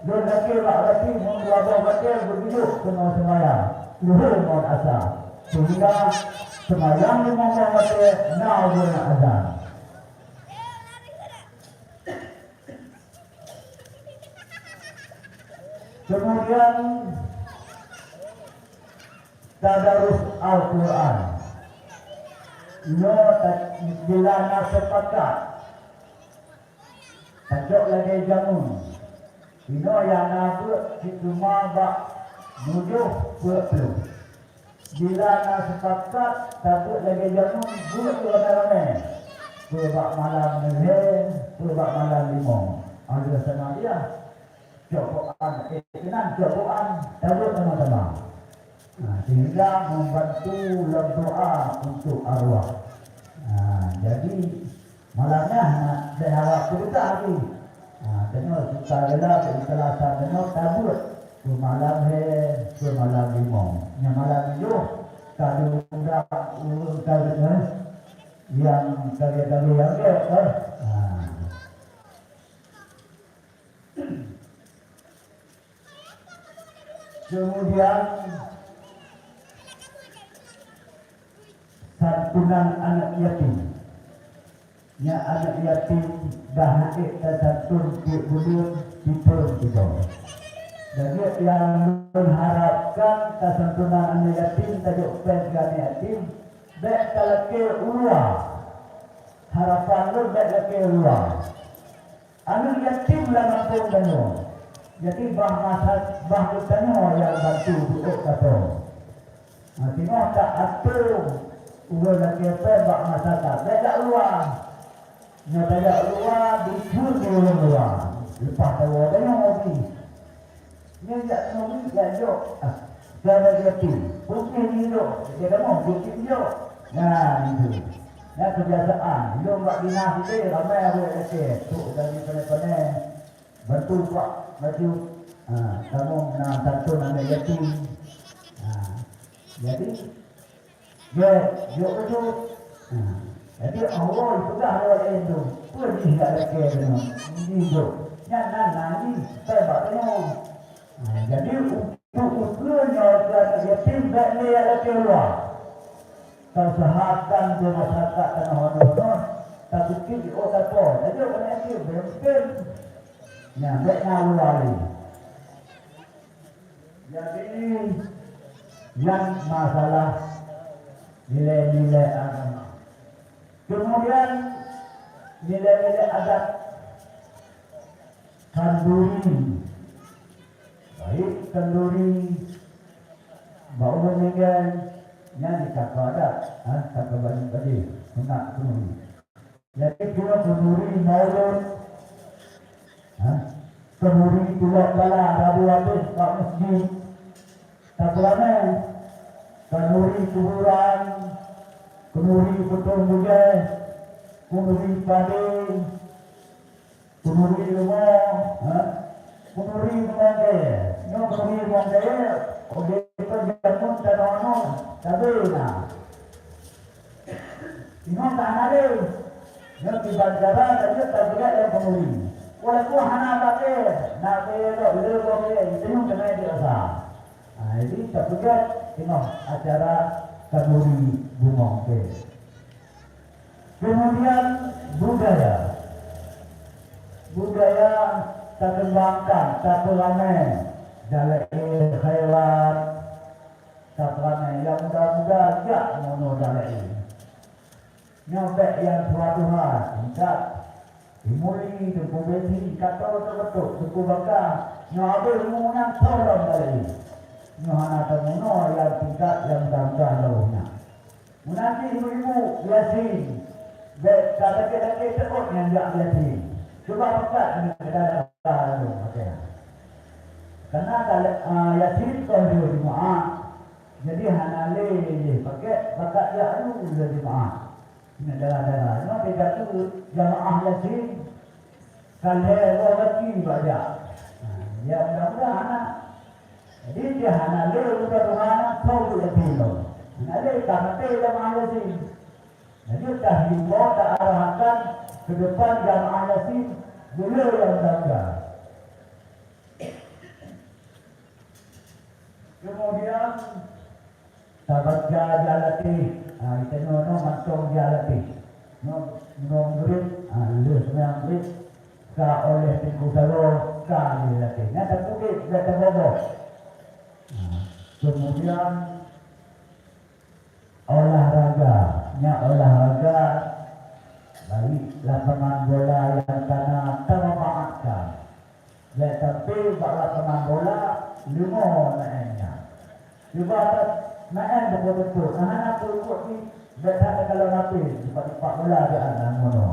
lur nakir agati membawatir begitu semua luhur muasat. Sehingga semayang membawatir guna azan. Kemudian tadarus Al-Quran. Bila nak sepakat tajuk lagi jamun. Ino yang nak cuma bak nujuh puluh. Bila nak sepakat tajuk lagi jamun buat ramai-ramai. Berbak malam nilai, berbak malam limau. Ada sama dia. Cokokan, cokokan, tajuk sama-sama. Sehingga membantu doa untuk arwah. Jadi malamnya saya harap cerita lagi. Tengok suka rela keikhlasan tengok tabut. Malam malam limau. Yang malam itu kalau urut yang karya-karya yang dia. Kemudian santunan anak yatim. Ya anak yatim dah naik dan santun di bulan itu. Jadi yang mengharapkan santunan anak yatim tajuk pengan yatim baik kalau ke uang. Harapan lu baik ke uang. Anak yatim lah mampu dengar. Jadi bah utanya yang bantu untuk kata. Tengok tak atur udah lagi apa bak masyarakat. Tidak luar. Tidak luar dicur di luar. Lepas tahu tanya lagi. Ini tak nombor jauh. Jangan jatuh. Bukti hidup. Dia mau bukti hidup. Nah itu. Nah kebiasaan. Hidup bak dinas itu ramai ada lagi. Tu dari mana bantu pak. Baju, kamu nak satu nama yatim. Jadi, dia itu. Jadi Allah itu dah ada itu. Pergi ada kerana itu. Jangan nanti saya bertanya. Jadi untuk usulnya yatim tak boleh ada keluar. Kesehatan di masyarakat tanah honor. Tapi kita otak pun. Jadi orang itu bermungkin. Baik nawali. Jadi yang masalah nilai-nilai agama. Kemudian nilai-nilai adat kenduri. Baik kenduri bau meninggal yang dikata adat. Kata banyak tadi. Nak kenduri. Jadi kita kenduri maulud. Kenduri tulak bala Rabu habis kat masjid. Tak ramai. Kenduri kuburan, kenduri potong bujai, kenduri padi, kenduri rumah, kenduri mangga. Nyo kenduri mangga. Okey itu jamun tanah tapi nah. Ini tak ada. Nyo di bandara saja tak boleh ada kenduri. Walaupun hana pakai, nak bela bela pakai, itu yang kena dirasa. Ini terpegat, tengok acara kenduri bunga ke. Kemudian budaya tak kembangkan, tak ramai dalam khairat, tak ramai yang muda-muda jak mono dalam nyobek yang Tuhan tak dimuli tuku besi kata betul tuku bakar nyobe menang tolong dalam nyohana temuno yang tingkat yang muda-muda lalunya menanti ibu-ibu biasin kata-kata teruk yang jak biasin coba pekat dengan kata-kata lalu karena kalau yasin kau dia jemaah jadi hanale pakai bakat dia lalu dia jemaah ini darah-darah memang tidak tu jemaah yasin kalau orang lagi baca ya mudah-mudahan anak jadi dia hanale udah Tuhan kau yasin lo hanale kata jemaah yasin jadi dah himbau tak arahkan ke depan jemaah yasin beliau yang jaga. Kemudian sahabat jalati, kita nono masuk jalati, nono murid, lulus murid, ka oleh tinggu salo ka jalati. Nanti bukit kita bobo. Kemudian olahraga balik lapangan bola yang tanah termaafkan. Tetapi lapangan bola limo naiknya. Juga naik betul-betul. Anak pun ni berada kalau napi cepat-cepat bola dia anak mono.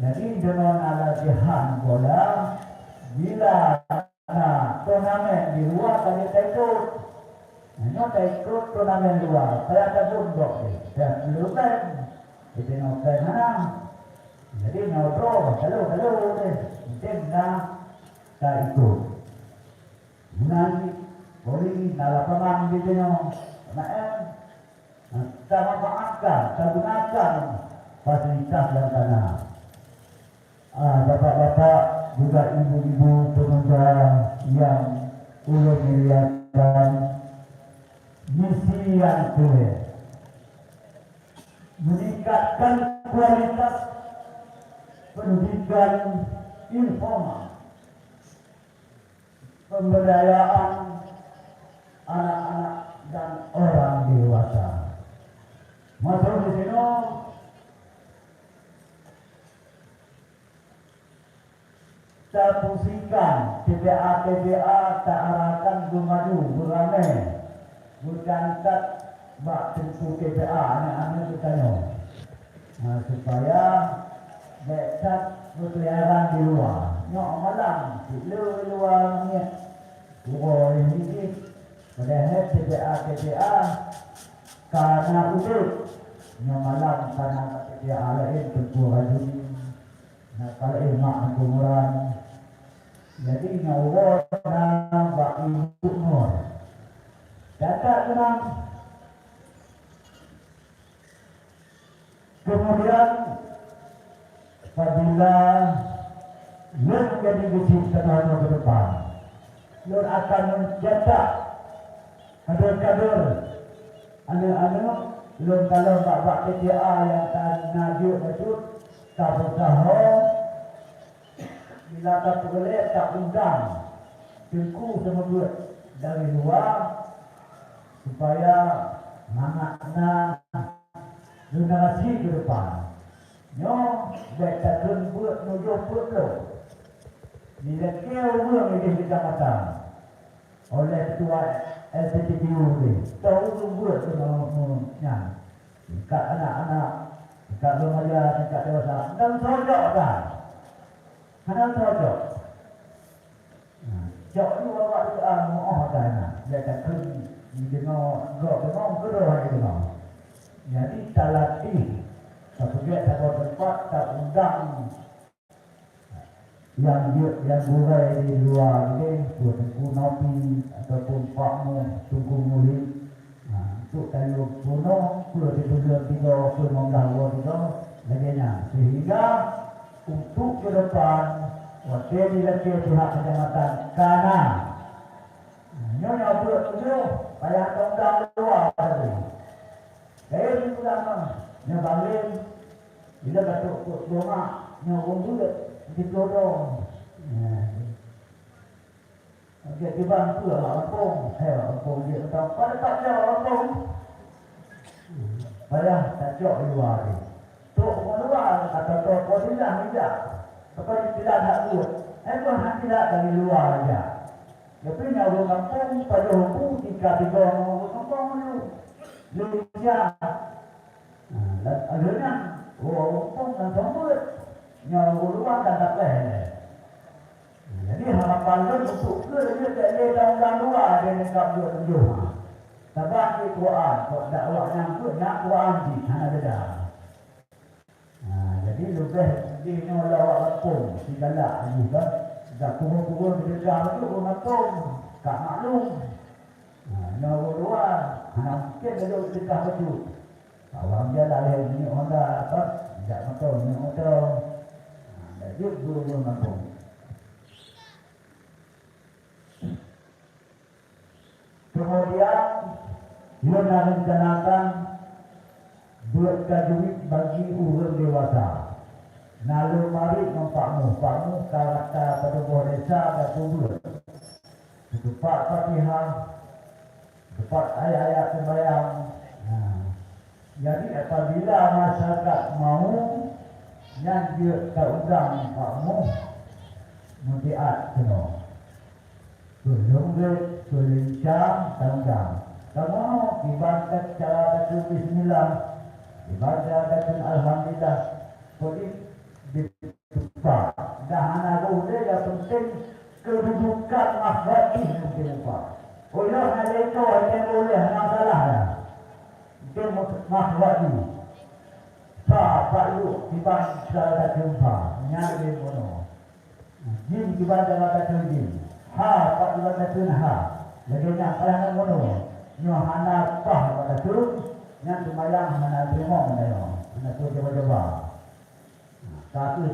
Jadi dengan latihan bola bila turnamen di luar kali ikut. Hanya ikut turnamen luar. Saya ada bundok ni. Dan lupa itu nokai mana. Jadi nodro kalau ni kita tak ikut. Nanti boleh lapangan gitu no. Sama maafkan, gunakan fasilitas yang tanah. Bapak-bapak juga ibu-ibu pemuda yang ulun melihatkan misi yang clear. Meningkatkan kualitas pendidikan informal, pemberdayaan anak-anak dan orang dewasa. Masuk di sini kita fungsikan TPA tak arahkan bermadu beramai bukan tak bak tentu TPA anak-anak kita supaya dekat berkeliaran di luar nyok malam di luar ni ini padahal TPA karena udah nyok malam karena TPA lain tentu rajin kalau emak kumuran jadi nyawar bak ibu nur dapat tenang. Kemudian apabila Lur menjadi besi setahun ke depan, Lur akan mencetak kader-kader anak-anak Lur kalau bak-bak TPA yang tak najuk betul tak bersahur bila tak boleh tak undang tengku sama buat dari luar supaya anak-anak generasi ke depan nyo baca buat nujuh pulau di lekeu uang di kecamatan oleh ketua LPTBU ni tahu buat semuanya dekat anak-anak dekat remaja dekat dewasa dan sojok kan kadang sojok jok ni bawa doa mohon kan baca di dengar kedua itu jadi tak latih tak pergi tak tempat tak undang yang burai di luar ni buat tunggu nopi ataupun pakmu tunggu mulut untuk kayu puno pulau di bulan 3 pulau 16 lagi sehingga untuk ke depan wakil dilakir pihak kecamatan karena nyonya buat tujuh payah tonggang luar tadi. Dari ulama yang balik Bila batuk domak, nyawung juga di pelodong. Okey, di bantu lah lampung. Lampung dia kata, pada tak jauh lampung. Bayang tak jauh luar ni. Tok luar kata tok kau tidak hijab. Tapi tidak nak buat. Tuhan tidak dari luar saja. Tapi nyawung lampung pada hukum 3-3 orang lampung dulu. Lucia. Dan akhirnya lampung dan sambut. Nyawung luar dan tak boleh. Jadi harapan dia untuk dia tak dalam luar dia nak buat tunjuk. Sebab di Quran, kok dakwah yang tu nak Quran di sana ada. Jadi lebih di nolak pun si galak ni kan. Dah kubur-kubur di dekat tu orang pun tak maklum. Nolak luar, mungkin dia di dekat betul. Awam dia dah ni orang dah apa? Tak betul ni betul. Jadi dulu mampu. Kemudian dia nak rencanakan buat duit bagi orang dewasa. Lalu mari pakmu karakter pada buah desa dan kubur. Tepat Fatihah, tepat ayat-ayat sembahyang. Jadi apabila masyarakat mau yang dia terundang pakmu mutiat semua. Berjumlah berlincang tanggang. Kamu ibadat cara baca bismillah, ibadat baca alhamdulillah. Jadi dibuka. Dah anak boleh yang penting kedudukan makhwati mungkin apa. Kalau nak lekor yang boleh masalah lah. Dia makhwati. Pak lu ibadat cara jumpa nyari mono. Jin ibadat baca jin. Pak lu baca ha. Jadi nak kalau mono. Nyohana pah pada tu yang semayang mana terima mana mana tu coba-coba satu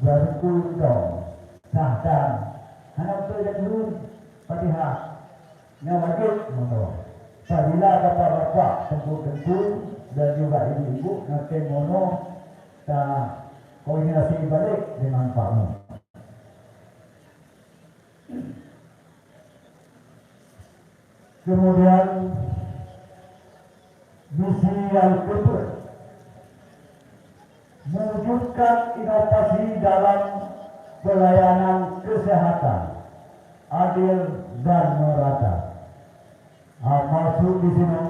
berikut dong sahdan anak tu yang dulu Fatihah nyawajib mono apabila bapak-bapak tentu-tentu dan juga ibu-ibu nanti mono tak koordinasi balik dengan pakmu. Kemudian misi yang kedua mewujudkan inovasi dalam pelayanan kesehatan adil dan merata. Maksud di sini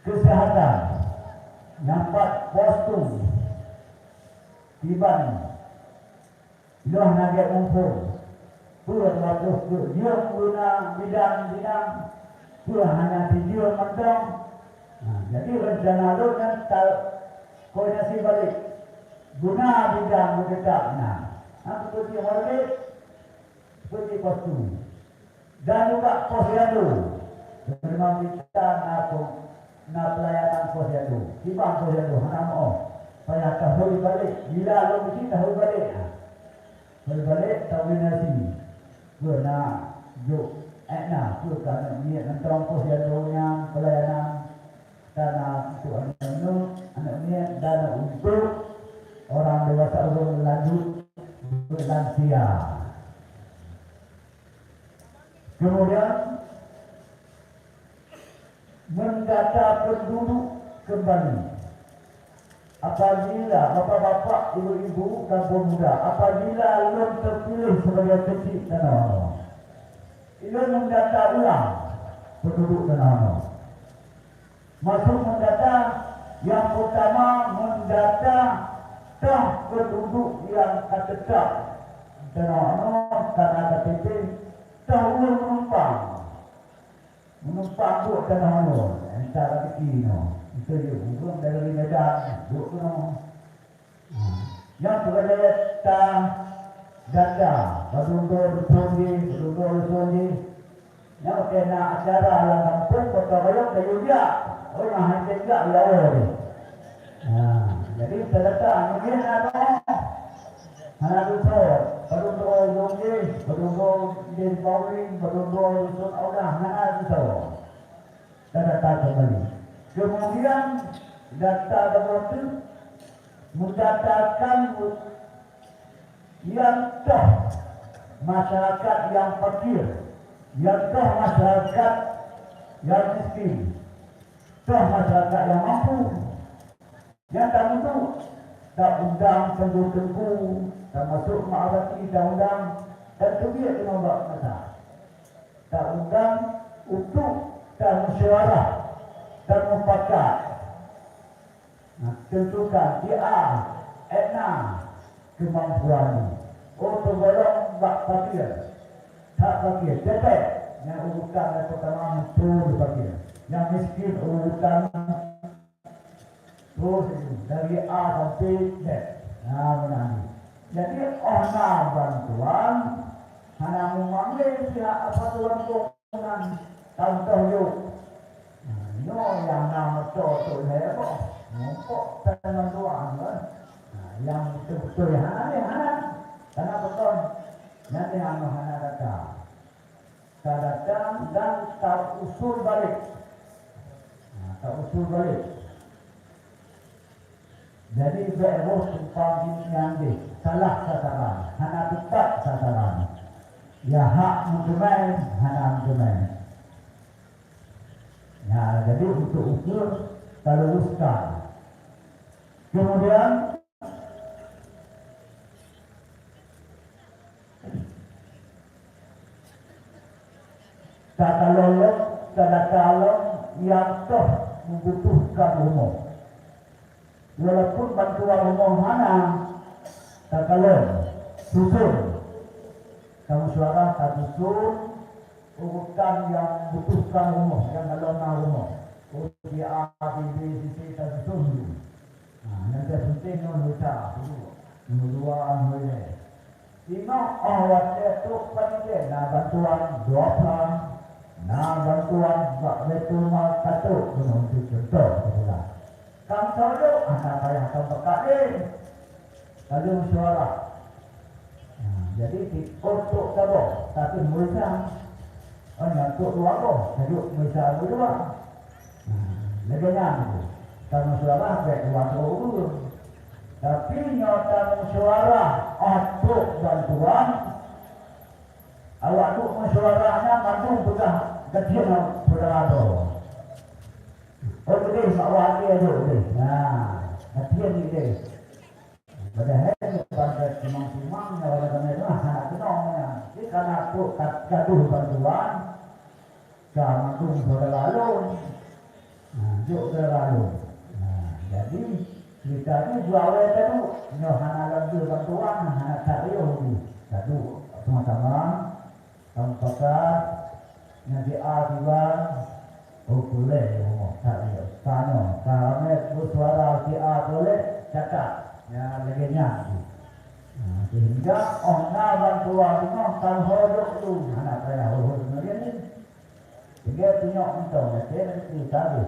kesehatan nampak postum tiban ilah naga umpur Tuhan waktu dia guna bidang-bidang Tuhan hanya video mentong. Jadi rencana lu kan koordinasi balik guna bidang berdekat. Seperti hormat, seperti kostum dan juga posyandu. Memang kita nak pelayanan posyandu. Tiba posyandu hanya mau payah tahu balik. Bila lu mesti tahu balik. Berbalik koordinasi. Guna juk tu kan ni antara posyandunya pelayanan dana untuk anak ni dana untuk orang dewasa orang lanjut lansia. Kemudian mendata penduduk kembali. Apabila bapak-bapak, ibu-ibu dan pemuda, apabila belum terpilih sebagai kecil tanah, ia mendata ulang penduduk tanah. Masuk mendata yang pertama mendata penduduk yang tetap tanah karena KTP tahu menumpang buat tanah antara kecil. Itu dia bukan dari Medan, bukan. Yang boleh tak data, berundur sonji. Yang kena acara dalam kampung kota Bayang dan juga orang hanya juga lawan. Jadi terletak mungkin apa? Hanya itu, berundur sonji, berundur di Pauling, berundur son orang hanya itu. Terletak kembali. Kemudian data waktu mendatakan yang toh masyarakat yang fakir, yang toh masyarakat yang miskin, toh masyarakat yang mampu, yang tak mampu, tak undang tenggu-tenggu, termasuk ma'arati tak undang, dan kebiak kena buat masa. Tak undang untuk dan musyawarah dan mufakat. Tentukan dia enam kemampuan. Oh tergolong bak fakir, tak fakir, cepat. Yang urutan yang pertama betul fakir. Yang miskin urutan terus dari A sampai Z. Menang. Jadi orang bantuan hanya memanggil pihak apa tuan komunan contoh yuk. Yo yang nama tu heboh, mumpuk tangan tuan kan. Yang betul-betul yang hana, karena betul nanti hana datang dan tak usul balik. Jadi beruh tumpang ini salah sasaran, hana tepat sasaran. Ya hak mengemain, hana mengemain. Nah, jadi untuk ukur teruskan. Kemudian tata tolong yang toh membutuhkan umum. Walaupun bantuan umum mana tata tolong susun. Kamu suara tak susun urutan yang butuhkan umum, yang dalam umum. Uji A, B, B, C, tak susun. Nanti penting nombor satu, nombor dua, nombor tiga. Ino awak itu penting. Bantuan dua pelan, bantuan betul satu untuk contoh. Kamu tahu anak payah kamu berkain, lalu suara. Jadi untuk kamu, tapi mulia. Untuk dua kau, jadi misal berdua. Leganya itu, kamu suara baik dua urut. Tapi nyata suara untuk bantuan, awak tu suaranya mandung sudah kecil berado. Oh jadi awak dia tu, kecil ni dia. Padahal pada timang-timang orang mereka anak kenongnya. Jadi karena tu gaduh bantuan, mandung berlalu. Juk berlalu. Jadi kita ni jual itu, hana lagi bantuan, hana cariu ni. Gaduh sama-sama, tempat nanti A juga, boleh, cariu. Kalau bersuara si A boleh, cakap, ya legenya. Sehingga orang bantuan itu kan hodok tu, hana saya hodok kemudian ni. Sehingga tunjuk untuk nanti cari.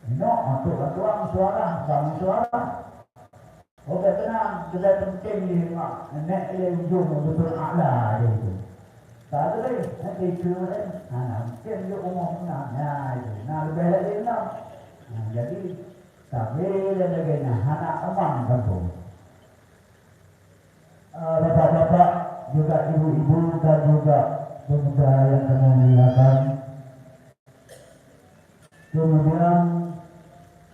Untuk bantuan suara, bangun suara. Okey tenang, kita penting ni nak ujung betul a'la dia itu. Tak ada lagi, nanti kemudian, mungkin dia umum itu. Lebih lagi jadi, tak boleh lagi anak emang kampung. Bapak-bapak, juga ibu-ibu dan juga pemuda yang kami muliakan. Kemudian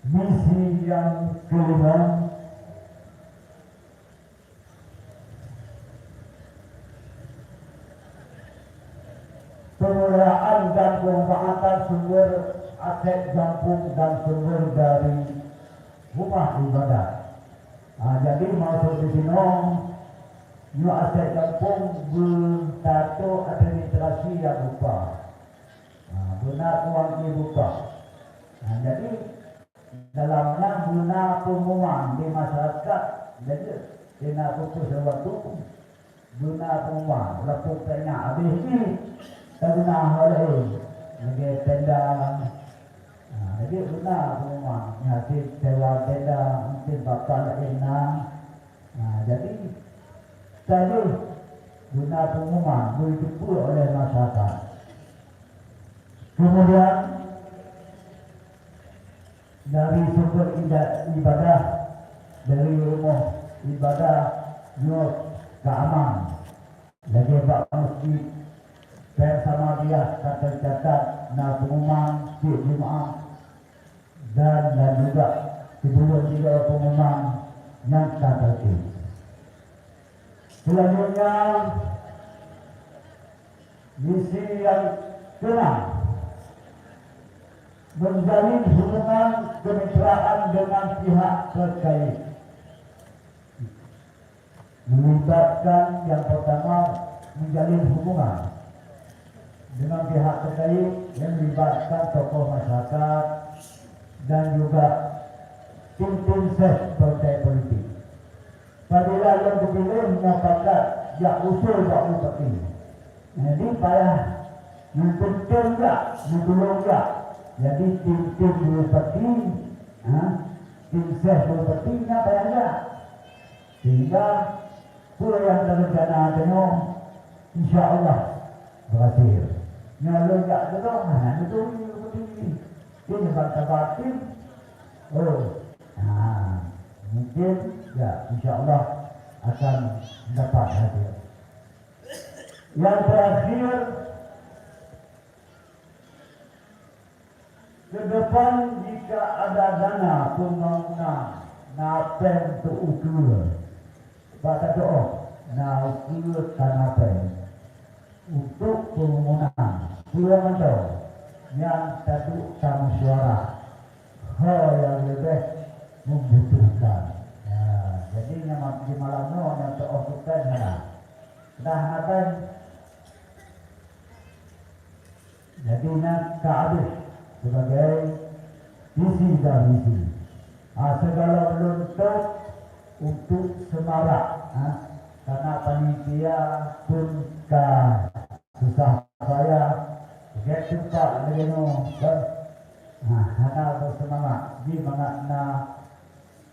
misi yang kelima, pengelolaan dan pemanfaatan sumber aset kampung dan sumber dari rumah ibadah. Jadi masuk di sini, new aset kampung bertato administrasi yang berupa, benar uang berupa. Jadi dalamnya guna pengumuman di masyarakat, jadi kena fokus waktu guna pengumuman, lapuk tanya habis ini terguna oleh lagi tenda, jadi guna pengumuman, hasil sewa tenda mungkin bapak lagi jadi tadi guna pengumuman diikuti oleh masyarakat. Kemudian dari sumber ibadah, dari rumah ibadah Nur Keaman, lagi Pak Masjid bersama dia kata catat na pengumuman di Jumaat dan juga kedua tiga pengumuman yang kata itu. Selanjutnya misi yang keenam, menjalin hubungan kemitraan dengan pihak terkait, melibatkan yang pertama menjalin hubungan dengan pihak terkait yang melibatkan tokoh masyarakat dan juga tim-tim ses partai politik. Apabila yang dipilih menyatakan yang usul Pak Bupati, jadi payah menentukan tak, mendulung tak. Jadi tim-tim Bupati, tim ses Bupatinya payah tak. Sehingga pula yang terencana tengok, insya Allah berhasil. Nyalur tak tengok, itu ini bangsa batin. Mungkin ya insya Allah akan dapat hasil. Yang terakhir, ke depan jika ada dana pembangunan napen untuk ukur, baca doa na ukur kanapen untuk pembangunan pulau Mentau yang tadu sama suara hal yang lebih membutuhkan. Ya, jadi yang di malam no yang terokupkan dah ngapain? Jadi nak kehabis sebagai visi dan misi. Segala bentuk untuk semarak, karena panitia pun susah saya begitu Pak Leno kan, hana bersemangat di makna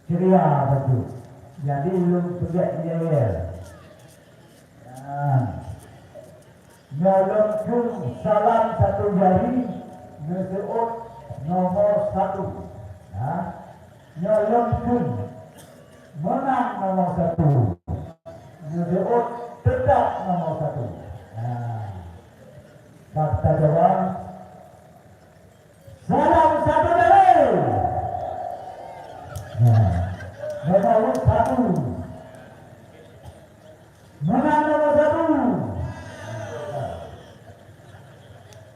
ceria betul. Jadi belum tegak dia. Nyalonkan salam satu jari ngeseut nomor 1. Nyalonkan menang nomor 1. Ngeseut tetap nomor 1. Fakta jawab salam satu jari. Nomor 1 menang nomor 1.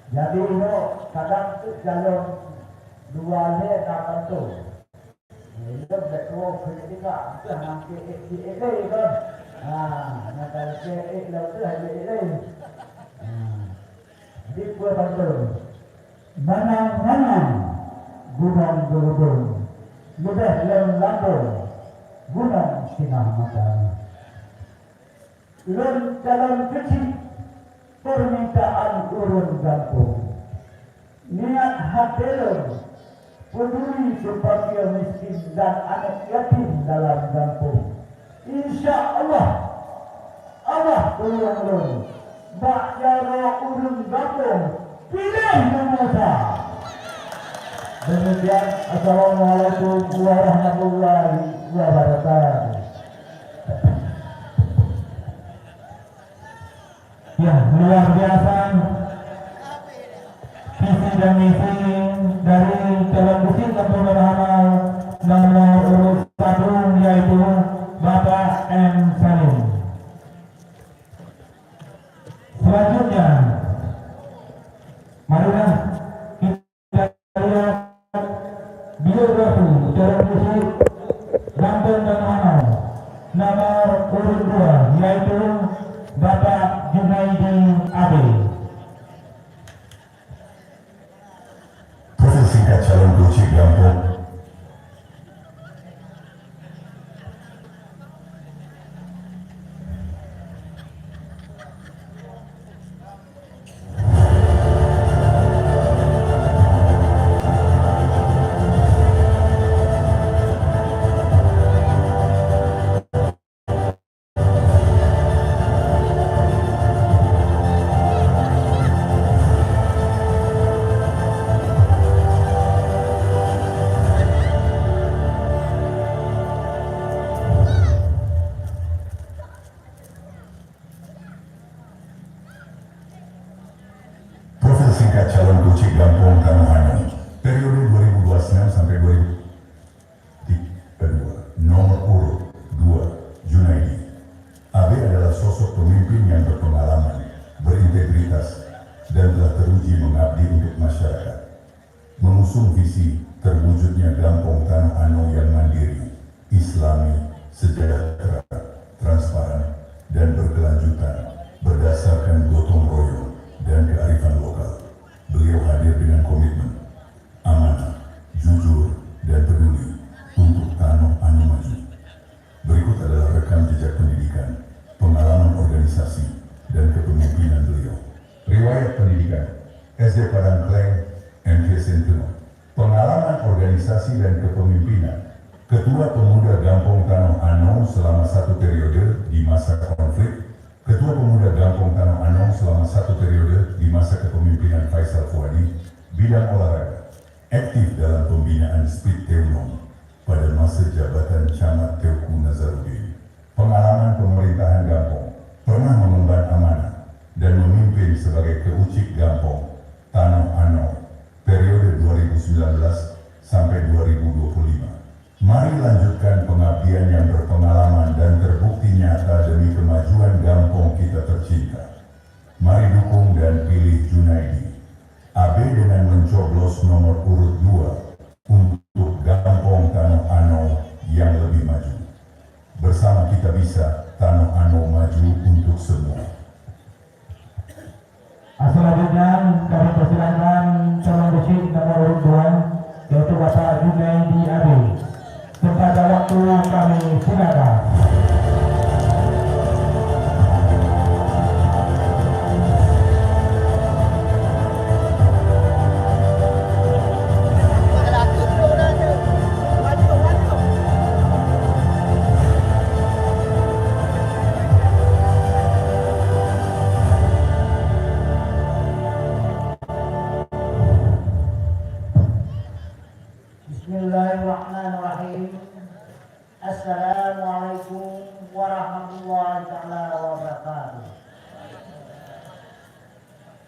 Jadi ini kadang tu jalur dua ni dapat tu. Ini betul ketika tu nanti ini kan. Nanti ini lalu ada ini. Jadi buat betul. Menang gunung berudung, mudah lembut gunung sinar matahari. Lem dalam kecil permintaan urun kampung. Niat hadirin peduli kepada miskin dan anak yatim dalam kampung. Insya Allah tolong bak jara urun kampung pilih memosa. Demikian, Assalamualaikum warahmatullahi wabarakatuh. Ya, luar biasa visi dan misi dari calon bukit Kampung Darahana nomor urut 1 yaitu Bapak M. Salim. Selanjutnya, marilah kita lihat biografi calon bukit Kampung Darahana nomor urut 2 yaitu Bapak Junaidi Ade. Proses singkat calon kunci Lampung. mengusung visi terwujudnya Kampung Tanah Ano yang mandiri, Islami, sejahtera, transparan, dan berkelanjutan berdasarkan gotong royong dan kearifan lokal. Beliau hadir dengan komitmen, amanah, jujur, dan peduli untuk Tanah Ano maju. Berikut adalah rekam jejak pendidikan, pengalaman organisasi, dan kepemimpinan beliau. Riwayat pendidikan, SD Padang Kleng, MK Sentuno. Pengalaman organisasi dan kepemimpinan, Ketua Pemuda Gampong Tanah Ano selama 1 periode di masa konflik, Ketua Pemuda Gampong Tanah Ano selama 1 periode di masa kepemimpinan Faisal Fuadi, bidang olahraga, aktif dalam pembinaan Speed Teunong pada masa jabatan Camat Teuku Nazarudin. Pengalaman pemerintahan Gampong, pernah mengemban amanah dan memimpin sebagai Keucik Gampong Tanah Ano periode 2019 sampai 2025. Mari lanjutkan pengabdian yang berpengalaman dan terbukti nyata demi kemajuan Gampong kita tercinta. Mari dukung dan pilih Junaidi AB dengan mencoblos nomor urut 2 untuk Gampong Tanah Ano yang lebih maju. Bersama kita bisa Tanah Ano maju untuk semua. Selanjutnya kami persilakan calon musyrik nomor urut 2 yaitu Bapak Junaidi AB. Kepada waktu kami silakan. Bismillahirrahmanirrahim. Assalamualaikum warahmatullahi ta'ala wabarakatuh.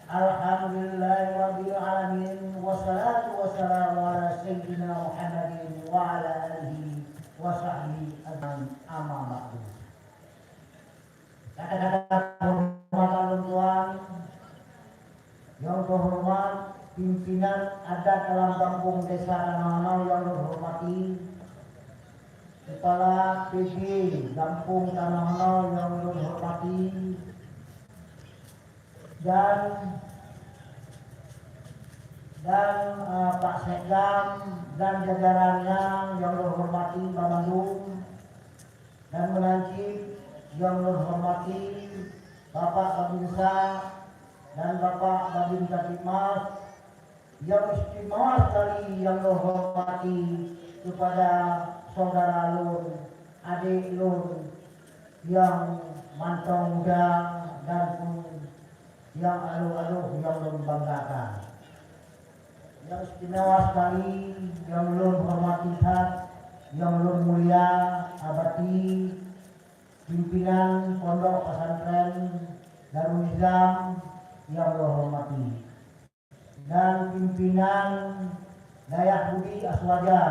Alhamdulillahirabbil alamin wassalatu wassalamu ala sayyidina Muhammadin wa ala alihi wa sahbihi ajmain, amma ba'du. Kata-kata hormat Tuhan yang terhormat pimpinan adat dalam kampung desa Tanah Ano yang terhormati, Kepala PG Kampung Tanah Ano yang terhormati, dan Pak Sekdam dan jajarannya yang terhormati Pak Bandung, dan Menancip yang terhormati Bapak Babinsa dan Bapak Babin Katimas, yang istimewa sekali yang terhormati kepada saudara lur, adik lur yang mantong muda dan yang aluh-aluh yang membanggakan. Yang istimewa sekali yang lur hormati hat, yang lur mulia abadi, pimpinan pondok pesantren Darul Nizam yang lur hormati, dan pimpinan Dayak Budi Aswaja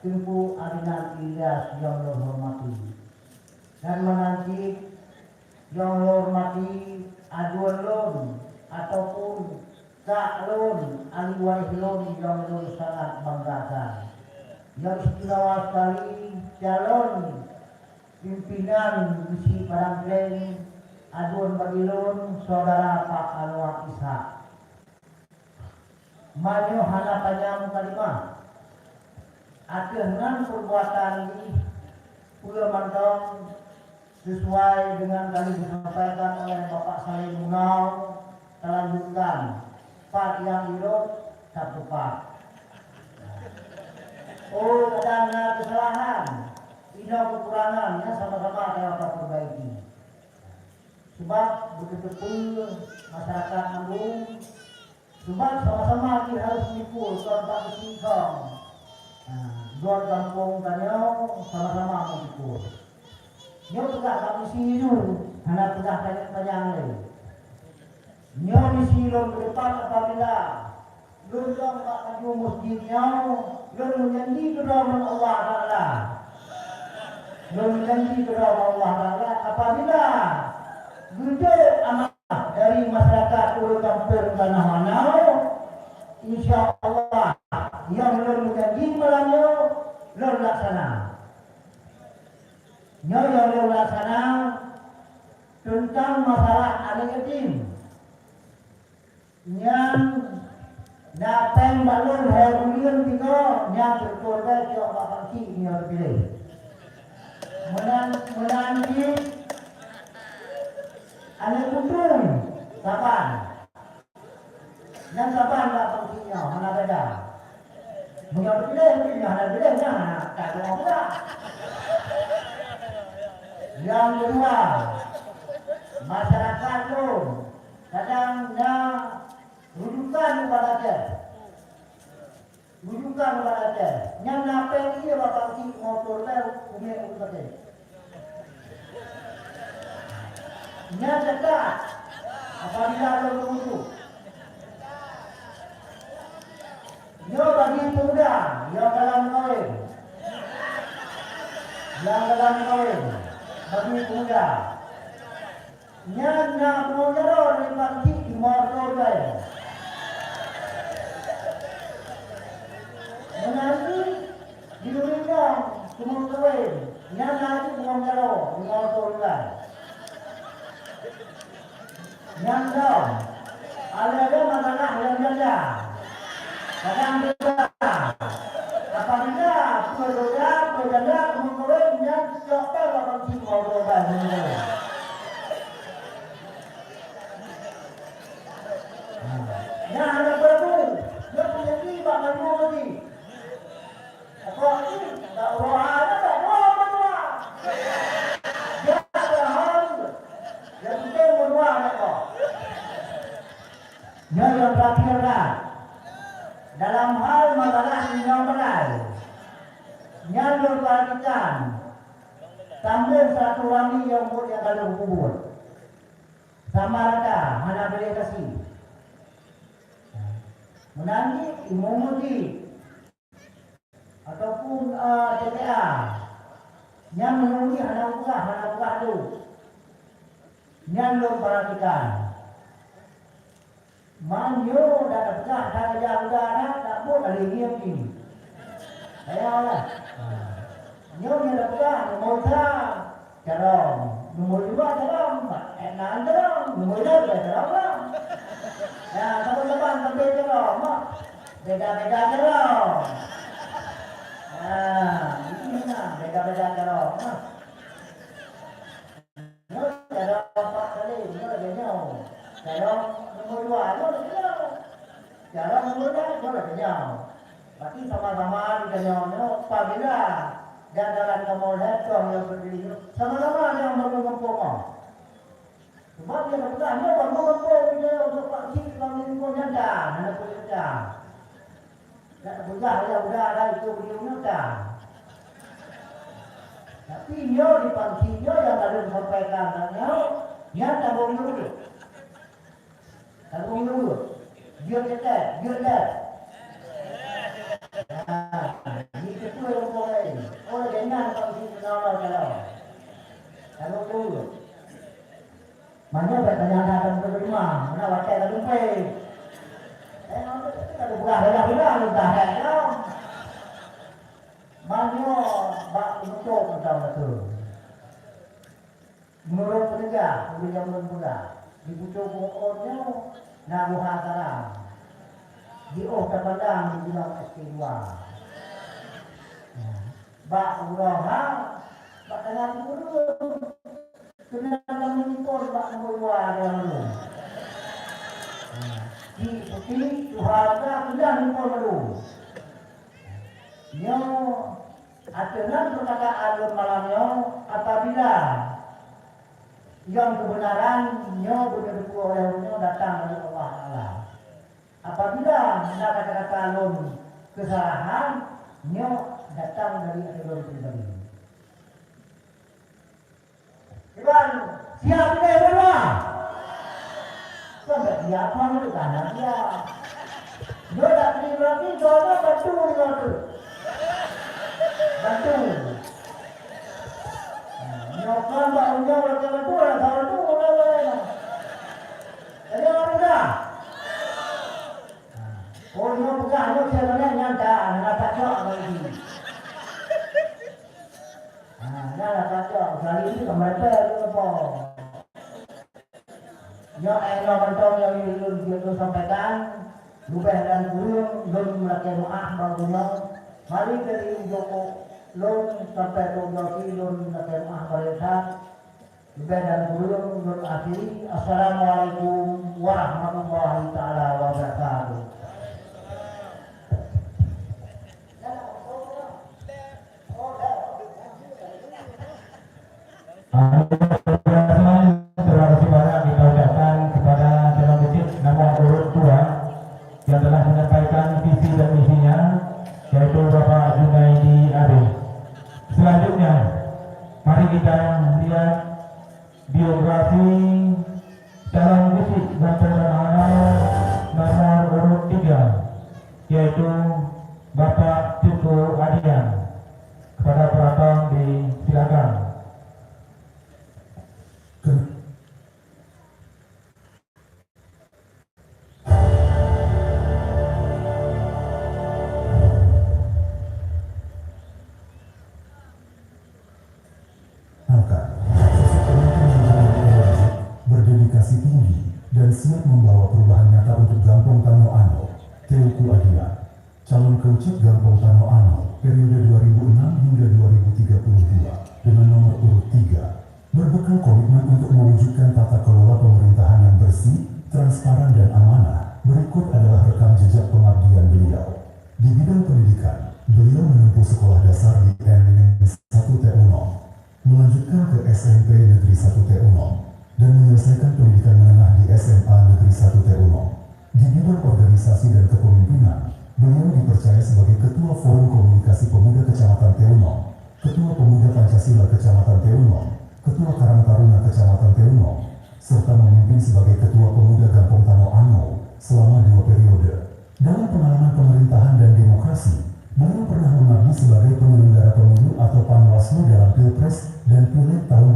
Tunku Adinan Ilyas yang lur hormati, dan menanti yang lur hormati aduan lun ataupun Kak Lun ahli waris lun yang lur sangat banggakan. Yang istimewa sekali calon pimpinan misi Padang Kleng aduan bagi lun saudara Pak Anwar Ishak. Maju hanapannya kalimah dengan perbuatan ini pula mantong sesuai dengan tadi disampaikan oleh Bapak Salim Munau, terlanjutkan Pak yang hidup satu Pak. Oh, ada kesalahan, ini kekurangannya sama-sama kita perbaiki. Sebab betul-betul masyarakat Ambung, sebab sama-sama kita harus mikul kontak singkong. Dua kampung Tanyo sama-sama mikul. Nyo tegak kami sini anak tegak tanya-tanya lagi. Nyo di sini ke depan apabila lundang tak maju masjidnya, lun menjanji kepada Allah Taala. Lun menjanji kepada Allah Taala apabila gede amanah dari masyarakat Ulu Kampung Tanah Ano, insya Allah yang lor janji malamnya lor laksana. Yang lor laksana tentang masalah anak yatim. Yang napeng balon herulian tiga yang berkorban ke bapak ki yang pilih. Menanti anak kutung kapan? Yang kapan bapak kinya mana beda? Menjawab pilih mana pilih mana tak tahu apa. Yang kedua masyarakat pun kadang rujukan kepada dia. Rujukan kepada dia. Yang napeng dia bapak si motor leu umir kepada. Yang dekat apabila ada berwudu. Dia bagi pemuda yang dalam kahwin. Yang dalam kahwin bagi pemuda. Yang nak pemuda ni bagi di motor dia. Menanti di dunia semua kawin yang nanti pengacara di motor dia. Yang dong ada masalah yang janda. Kadang juga apabila keluarga berjanda kawin yang siapa orang si motor dia. Yang ada perlu dia punya tiba baru lagi. Apa ini? Tak ada tak apa. Dia berhal. Yang penting berdua apa? Yang terakhirlah dalam hal masalah yang benar. Yang diperhatikan sambung satu wangi yang mulia dalam kubur. Sama rata mana boleh kasih. Menanti imumuti ataupun TTA yang menunggu anak buah itu yang lo perhatikan manyo dah pecah dah jauh dah tak boleh kali ini ayolah nyo ni dah pecah nomor 1 jarang nomor 2 jarang enam jarang nomor 3 jarang ya teman-teman sampai jarang beda-beda jarang. Ini nah beda-beda jarang. Jarang empat kali, ini lagi jauh. Jarang nomor 2, itu lagi jauh. Jarang nomor 3, itu lagi jauh. Berarti sama-sama di jauh. Apabila jalan nomor 1 yang berdiri, sama-sama yang berkumpul. Sebab dia berkata, dia berkumpul dia untuk pakcik kalau ini janda, anak pun janda. Tak budak dia udah ada itu beliau dah. Tapi dia di pangsinya yang ada sampaikan dia tak boleh dulu. Tak boleh dulu. Dia kata, dia dah. Ini ketua yang boleh. Orang jangan pangsi kenal kalau. Tak boleh dulu. Mana bertanya akan berterima, mana wakil tak lupa. Kalau bukan dah dah. Manyo bak untuk macam tu. Menurut penegak, kemudian menpula dibutuh pokoknya nak buah sekarang. Di terpandang di bilang SK2. Bak uroha, bak tengah dulu. Kena mengimpor bak nombor 2 dia dulu. Di putih suharga sudah impor baru. Nyo aturan perkataan malamnya apabila yang kebenaran nyo benar-benar olehnya datang dari Allah Taala. Apabila ada kata-kata alun kesalahan nyo datang dari alun pribadi. Iban siap deh semua. Sampai siapa itu karena dia. Dia tak terima lagi soalnya batu itu. Batu. Nyokap barunya batu ada batu mana. Jadi orang dah. Oh dia bukan hanya sebenarnya nyata. kali ini mereka itu apa? Ya, macam yang itu sampaikan, lubeh dan kurung, lun melakukan doa bangunnya. Mari dari Joko lun sampai Togoki lun melakukan doa berita. Lubeh dan kurung lun akhiri. Assalamualaikum warahmatullahi taala wabarakatuh. Terima kasih banyak kita ucapkan kepada calon didik nomor urut 2 yang telah menyampaikan visi dan misinya, yaitu Bapak Junaidi Arif. Selanjutnya, mari kita lihat biografi calon didik Gampong nomor urut 3, yaitu Bapak Tuku Adian. Kepada penonton disilakan. Berdedikasi tinggi dan siap membawa perubahan nyata untuk Gampong Tano Ano, Teuku Adian, calon Kaucip Gampong Tano Ano periode 2006 hingga 2032 dengan nomor urut 3, berbekal komitmen untuk mewujudkan tata kelola pemerintahan yang bersih, transparan dan amanah. Berikut adalah rekam jejak pengabdian beliau. Di bidang pendidikan, beliau menempuh sekolah dasar di N1 T Unom, melanjutkan ke SMP Negeri 1 T Unom, dan menyelesaikan pendidikan menengah di SMA Negeri 1 T Unom. Di bidang organisasi dan kepemimpinan, beliau dipercaya sebagai Ketua Forum Komunikasi Pemuda Kecamatan T Unom, Ketua Pemuda Pancasila Kecamatan T Unom, Ketua Karang Taruna Kecamatan T Unom, serta memimpin sebagai Ketua Pemuda Gampong Tano Ano selama 2 periode. Dalam pengalaman pemerintahan dan demokrasi, beliau pernah mengabdi sebagai penyelenggara pemilu atau Panwaslu dalam Pilpres dan Pileg tahun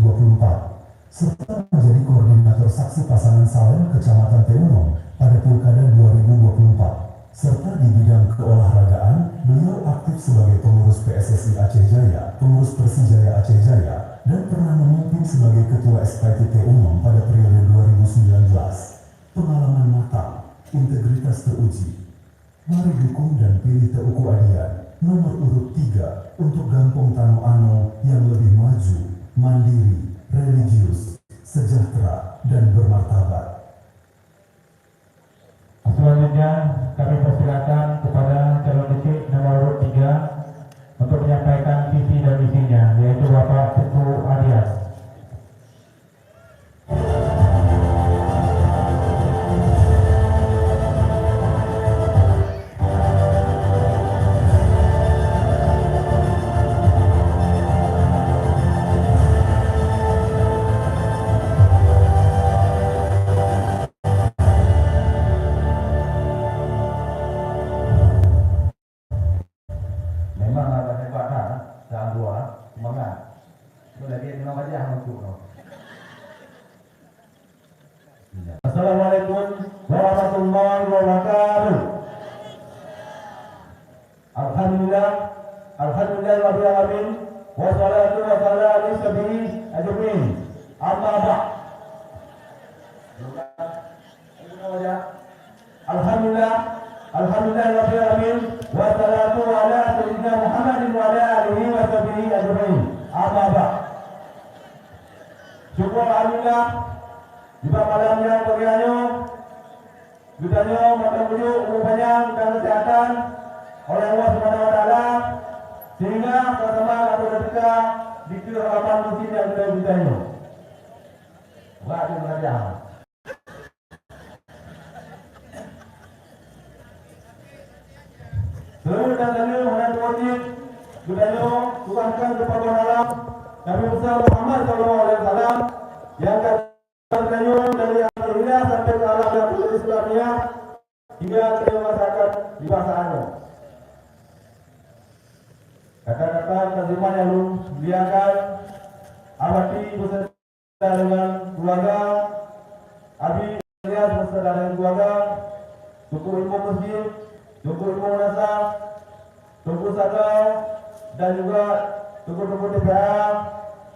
2024. Serta menjadi koordinator saksi pasangan Salem Kecamatan T Unom pada Pilkada 2024. Serta di bidang keolahragaan, beliau aktif sebagai pengurus PSSI Aceh Jaya, pengurus Persijaya Aceh Jaya, dan pernah memimpin sebagai Ketua SPT T Unom pada periode 2019. Pengalaman matang, integritas teruji. Mari dukung dan pilih Teuku Adian, nomor urut 3, untuk Gampong Tano Ano yang lebih maju, mandiri, religius, sejahtera, dan bermartabat. Selanjutnya kami persilakan kepada calon didik nomor urut 3 untuk menyampaikan visi dan misinya, yaitu Bapak Tuku Adian. Memang ada hebatnya, jangan dua, semangat. Itu lagi minum aja untuk. Assalamualaikum warahmatullahi wabarakatuh. Alhamdulillah, alhamdulillah rabbil alamin, wassalatu wassalamu ala nabiyyil ajmain. Amma ba'd. Alhamdulillah, alhamdulillah rabbil alamin, wassalatu ala sayyidina Muhammadin wa ala alihi wa sahbihi ajmain. Amma ba'd. Syukur alhamdulillah di malam yang berlianyo, jutanya makan bujuk, umur panjang dan kesehatan oleh Allah Subhanahu wa taala, sehingga sama-sama atau ketika dikira harapan musim yang kita jutanya. Wa'adu belajar. Seluruh dan dalil mengenai wajib budaya tuangkan kepada alam Nabi besar Muhammad SAW yang terkayun dari akhirnya sampai ke alam yang Islamnya hingga ke masyarakat di bahasannya. Kata-kata keziman yang muliakan amati beserta dengan keluarga, Abi Ilyas beserta dengan keluarga, Tuku Ilmu Masjid, Tuku Ilmu Madrasah, Tuku Sadau, dan juga Tuku-tuku TPA,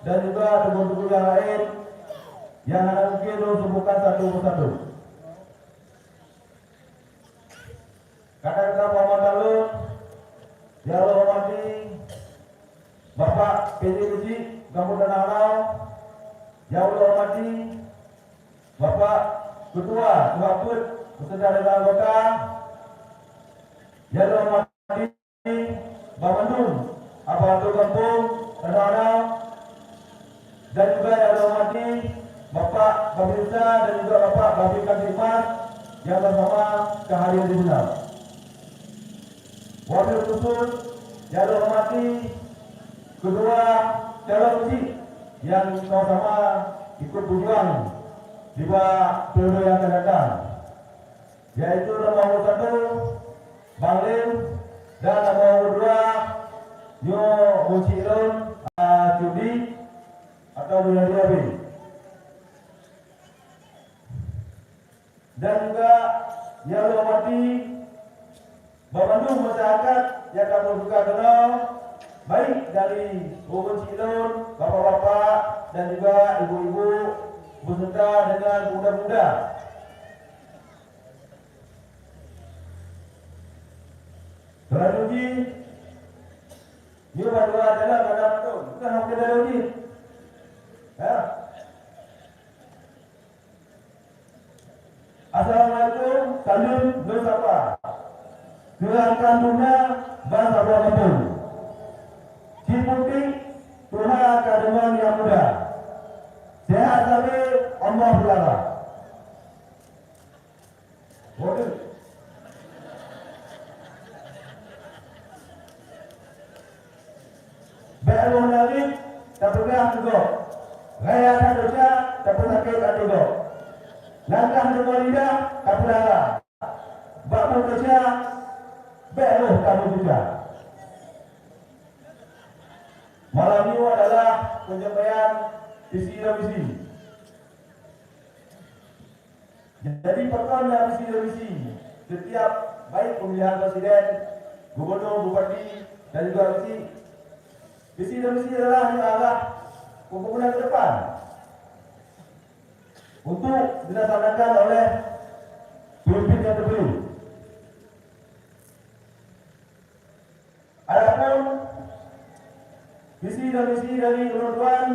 dan juga tubuh-tubuh yang lain yang ada mungkin sebutkan satu persatu. Kata kita Muhammad Lalu, ya Allah hormati Bapak PJ Gambut dan Arau, ya Allah hormati Bapak Ketua Tuaput beserta dengan anggota, ya Allah hormati Bapak Bandung, Abang Kampung dan Arau, dan juga ya Allah hormati Bapak Babinsa dan juga Bapak Babin Kantimas yang bersama kehadiran di sana. Wabil khusus yang hormati kedua calon uji yang sama-sama ikut berjuang di bawah periode yang akan datang, yaitu nomor 1 Bang Lim dan nomor 2 Yo Mucilun Cudi atau Bunadiabi, dan juga yang hormati Bapak Bandung masyarakat yang akan membuka kenal baik dari Ubun Cilun, bapak-bapak dan juga ibu-ibu beserta dengan muda-muda. Terlalu ini baru adalah kadang itu bukan hak kita lagi. Ya. Assalamualaikum, salam bersapa. Gerakan Tuna Bangsa Buah Kampung Ciputi Tuna Kademan yang muda, sehat sampai Allah berlala. Waduh. Baru lagi tak pernah juga raya tak dosa tak pernah sakit juga langkah dengan lidah tak pernah baku dosa beruh kamu juga. Malam ini adalah penyampaian visi dan misi. Jadi pertanyaan visi dan misi setiap baik pemilihan presiden, gubernur, bupati dan juga visi dan misi adalah arah pembangunan ke depan untuk dilaksanakan oleh pemimpin yang terpilih. Adapun visi dan misi dari Tuan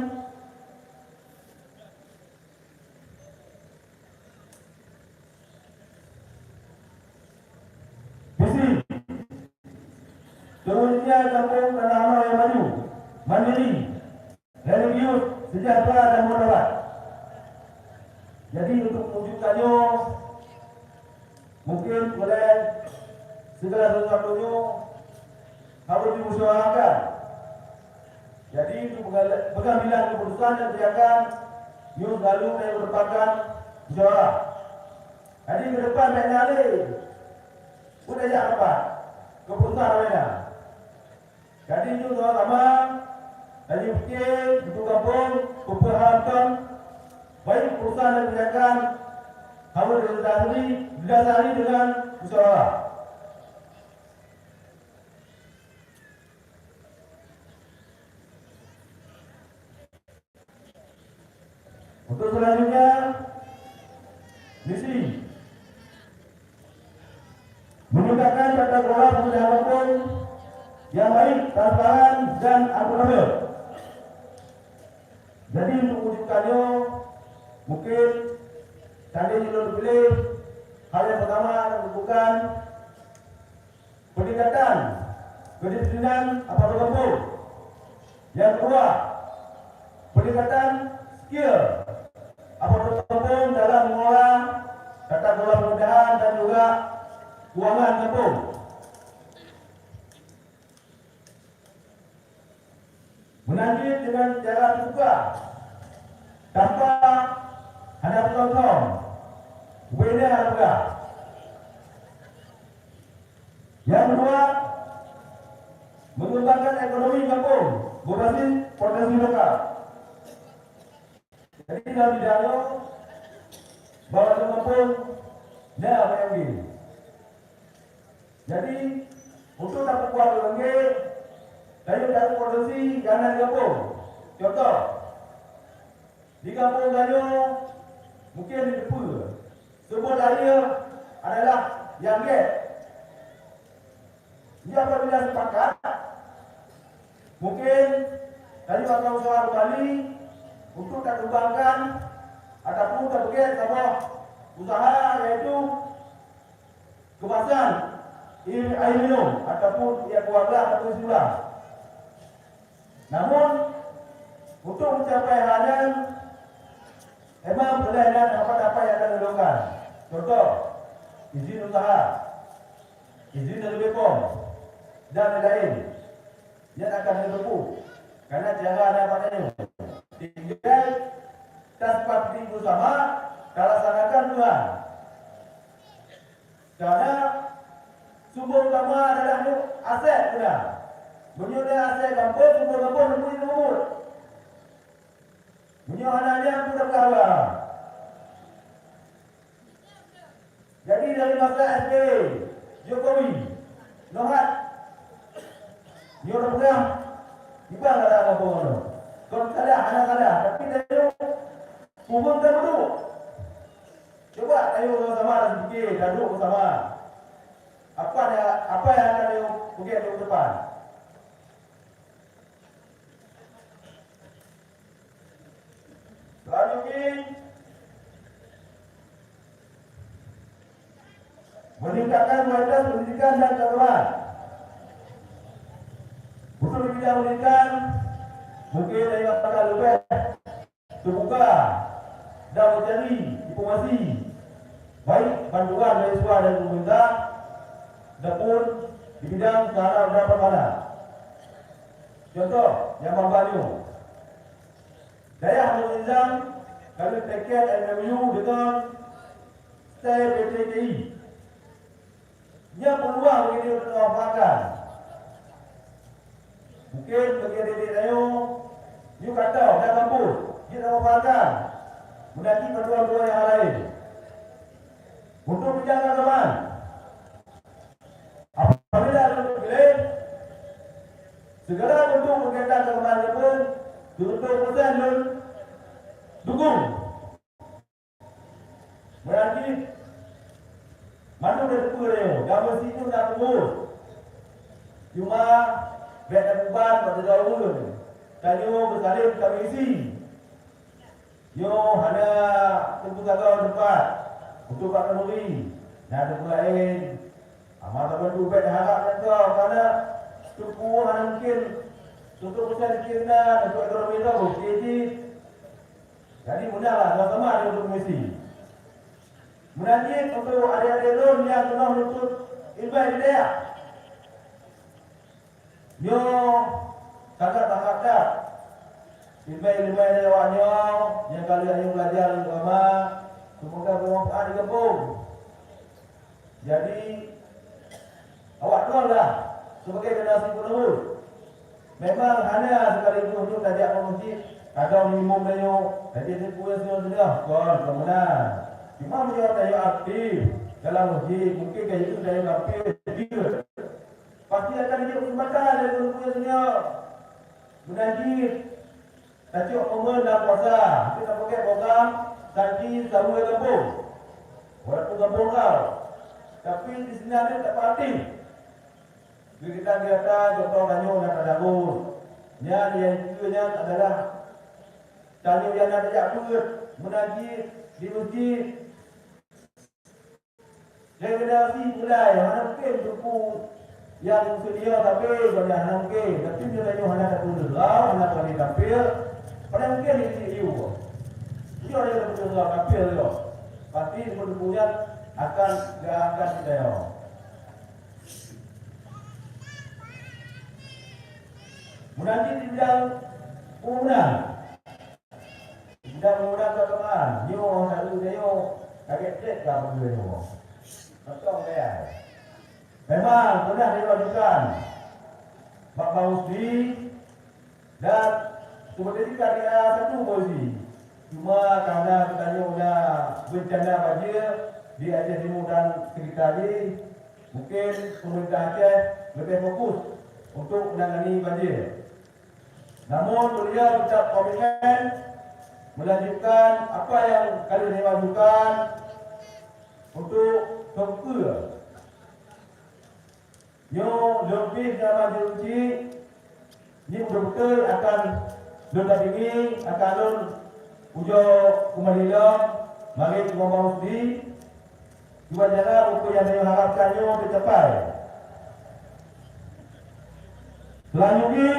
visi terwujudnya kampung tanah anak yang maju, mandiri, religius, sejahtera dan moderat. Jadi untuk mewujudkannya mungkin oleh segala sesuatunya harus dimusyawarahkan. Jadi untuk pengambilan keputusan dan kebijakan Yus lalu yang merupakan musyawarah. Jadi ke depan naik nyali udah jak apa keputusan lainnya. Jadi itu sama-sama dari fikir untuk kampung memperharapkan baik keputusan dan kebijakan harus didasari dengan musyawarah. Untuk selanjutnya misi menegakkan tata kelola pemilihan kampung yang baik, transparan dan akuntabel. Jadi untuk mewujudkannya mungkin tadi sudah dipilih. Hal yang pertama bukan peningkatan kedisiplinan aparatur kampung. Yang kedua peningkatan skill aparatur kampung dalam mengelola tata kelola pemerintahan dan juga keuangan kampung. Menanggit dengan cara terbuka tanpa ada penonton, beda harga. Yang kedua, mengembangkan ekonomi kampung berbasis potensi lokal. Jadi dalam bidangnya bahwa kampung dah apa yang ini. Jadi untuk dapat kuat lagi, dari produksi dana kampung. Contoh, di kampung Ganyo mungkin di Depu sebut raya adalah yang get. Ia apabila sepakat mungkin dari Bapak Usaha kembali untuk tak kembangkan ataupun tak bekerja sama usaha yaitu kemasan air minum ataupun ia keluarga ataupun sekolah. Namun untuk mencapai hal yang memang berlainan apa-apa yang akan dilakukan. Contoh, izin usaha, izin dari BPOM dan lain-lain yang akan ditempuh. Karena cara ada padanya. Tinggal taspat bersama laksanakan Tuhan. Karena sumber utama adalah aset pula. Menyudah aset kampung, sumber kampung mempunyai nomor. Menyohananya pun berkawa. Jadi dari masa SD Jokowi, Nohat, Nyonya pegang, kita nggak ada apa-apa. Kalau salah, anak salah, tapi dari kubur kita duduk. Coba ayo sama-sama sedikit, duduk bersama. Apa yang akan ayo pergi ke depan? Selanjutnya, meningkatkan kualitas pendidikan dan keterampilan. Untuk bidang pendidikan, mungkin dari masyarakat lebih terbuka dan mencari informasi baik bantuan dari suara dan pemerintah maupun di bidang sarana dan prasarana. Contoh yang membantu saya menginjam kalau paket MMU dengan stay PTKI. Ia peluang ini untuk memanfaatkan. Mungkin bagi adik-adik saya, you kata dah kampus, dia nak memanfaatkan. Menanti bantuan-bantuan yang lain. Untuk menjaga teman. Apabila ada pilih, segala bentuk berkaitan teman pun, untuk persen dan dukung. Berarti mana dah tunggu dia, dah mesti tu dah tunggu. Cuma beda beban pada jauh. Tanya bersalin kami isi. Yo hanya tunggu jaga tempat untuk Pak Nuri. Dan ada pula lain. Amat tak perlu beda harap kau kerana cukup hanya mungkin untuk persen kena untuk ekonomi tu. Jadi mudahlah sama-sama ada untuk misi. Menanti untuk adik-adik loan yang telah menuntut ilmu dia. Yo sangat dah. Ilmu dia awaknya yang kalian yang belajar agama semoga bermanfaat di kampung. Jadi awak tahulah sebagai generasi penerus. Memang hanya sekali itu untuk tajak masjid ada minimum dia. Jadi dia punya sudah kon kemenang. Cuma menjadi daya aktif dalam masjid mungkin kayak itu daya aktif dia. Pasti akan dia kesempatan dari punya dunia. Menajib tajuk momen dan puasa. Kita pakai program Sanji Samui Kampung. Walaupun kampung kau. Tapi di sini ada tak pasti. Kegiatan contoh Ganyo dan Tadabur. Yang juga adalah Ganyo yang ada jakut menajib di masjid. Generasi mulai mana mungkin buku yang sedia tapi banyak mungkin tapi dia hanya tak tulis hanya boleh tampil pada mungkin ini you dia ada betul tampil dia pasti bukunya akan dia menanti di bidang penggunaan teman you satu dia kaget cek apa dia betul dia. Memang pernah diwajibkan Bapak Usdi dan kemudian dia satu polisi. Cuma karena katanya bencana banjir di Aceh Timur dan sekitar ini, mungkin pemerintah Aceh lebih fokus untuk menangani banjir. Namun beliau tetap komitmen melanjutkan apa yang kalian majukan untuk tengkul. Nyo lebih dalam diuji, ni betul-betul akan luar tinggi, akan lun ujo kumalila, mari kita mau di dua jalan ukur yang diharapkan nyo dicapai. Selanjutnya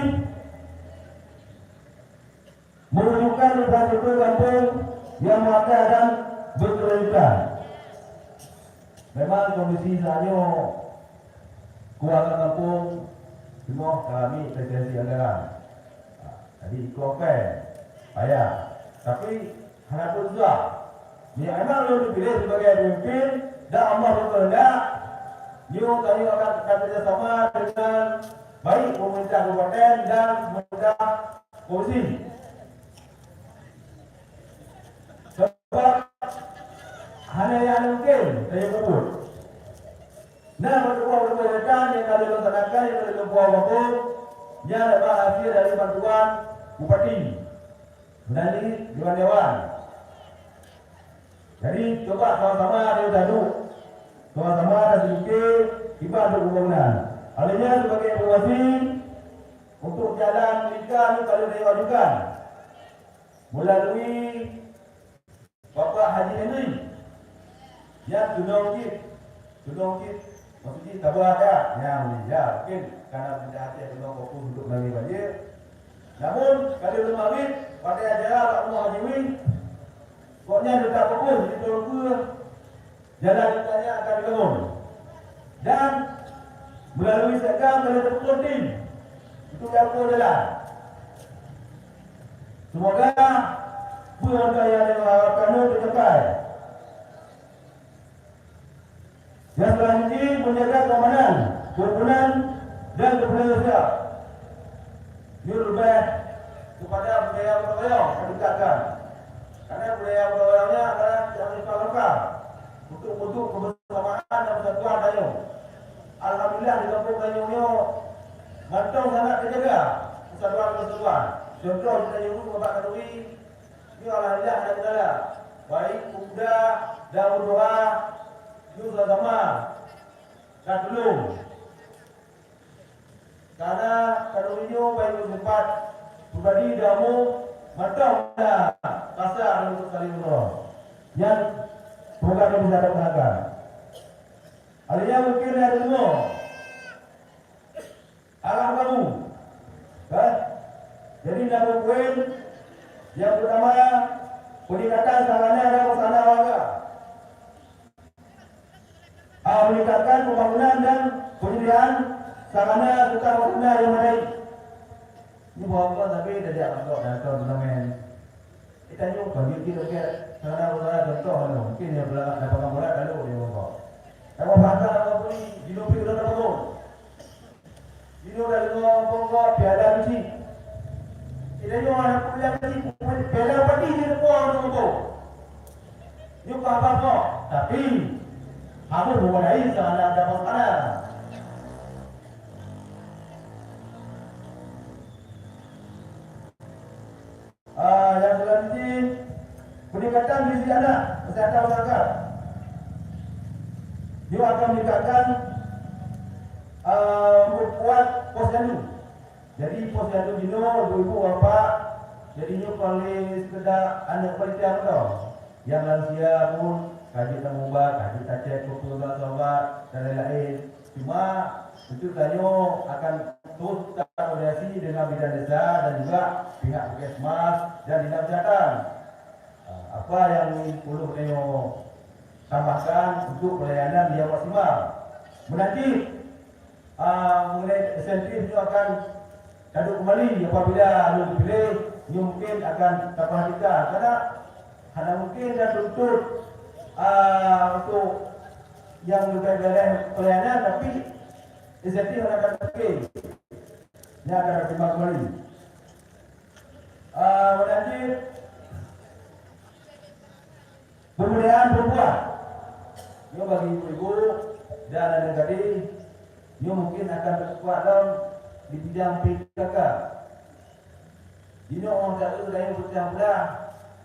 menunjukkan infrastruktur kampung yang mata dan berkelanjutan. Memang kondisi sahaja keluarga kampung semua kami terjadi anggaran. Jadi kelompok payah. Tapi harapkan juga yang memang yang dipilih sebagai pemimpin dan Allah berkehendak, kami akan bekerjasama dengan baik pemerintah kabupaten dan pemerintah provinsi. Sebab hanya yang mungkin saya sebut. Nah, berkuah berkaitan yang kali laksanakan yang kali berkuah wakil yang adalah hasil dari bantuan bupati menandingi Dewan Dewan. Jadi coba sama-sama ada dadu, sama-sama ada sedikit tiba untuk pembangunan. Alihnya sebagai evaluasi untuk jalan lingkar yang kali diwajibkan melalui Bapak Haji Henry yang Tudong maksudnya tak ada yang mungkin karena tidak ada yang fokus untuk menangani banjir. Namun kalau belum habis pada acara Pak Muhammad Haji Win, pokoknya tetap fokus di Tudong jalan lingkarnya akan dibangun dan melalui sekam dari terputus tim untuk jangkau jalan. Semoga warga yang diharapkan itu tercapai. Yang selanjutnya menjaga keamanan, kerukunan dan keberanian sosial. Ini lebih kepada budaya berdoa meningkatkan. Karena budaya berdoanya adalah yang lokal untuk kebersamaan dan persatuan Dayung. Alhamdulillah di kampung Dayungnya mantau sangat terjaga persatuan. Contoh di Dayung Bapak Kaduri, ini alhamdulillah ada kendala. Baik pemuda dan berdoa itu sama dan belum. Karena Kaduri baik bersempat pribadi damu mantau ada pasar untuk saling menolong. Yang program yang bisa dilaksanakan. Alihnya mungkin ada semua alam kamu kan? Jadi nama poin yang pertama peningkatan sarana dan prasarana warga, meningkatkan pembangunan dan penyediaan sarana serta prasarana yang memadai. Ini bawa tapi dari untuk dan turnamen kita juga bagi kita sarana prasarana contoh mungkin yang dapat bola lalu dia bawa. Kalau bahasa apa pun di lopi udah terbangun. Ini udah ngomong piala besi. Ini orang punya besi, piala padi di depan ngomong. Ini apa kok? Tapi harus memadai sarana dan prasarana. Yang selanjutnya peningkatan gizi anak, kesehatan masyarakat. Dia akan meningkatkan membuat posyandu. Jadi posyandu Jino, ibu-ibu bapak, jadinya paling sekedar anak pelitian tau. Yang lansia pun kaji tanggubat, kaji tacet, sobat dan lain-lain. Cuma itu tanya akan terus koordinasi dengan bidang desa dan juga pihak Puskesmas dan dinas kesehatan. Apa yang perlu tengok tambahkan untuk pelayanan yang maksimal. Menanti mengenai insentif itu akan duduk kembali apabila anda dipilih, ini mungkin akan terperhatikan karena hanya mungkin dan tuntut untuk yang berkaitan pelayanan, tapi insentif akan terpilih. Ini akan diterima kembali. Menanti pemberdayaan perempuan. Ini bagi ibu-ibu dan adik-adik, ini mungkin akan berkuat dalam di bidang PKK. Ini orang tak tahu saya bertambah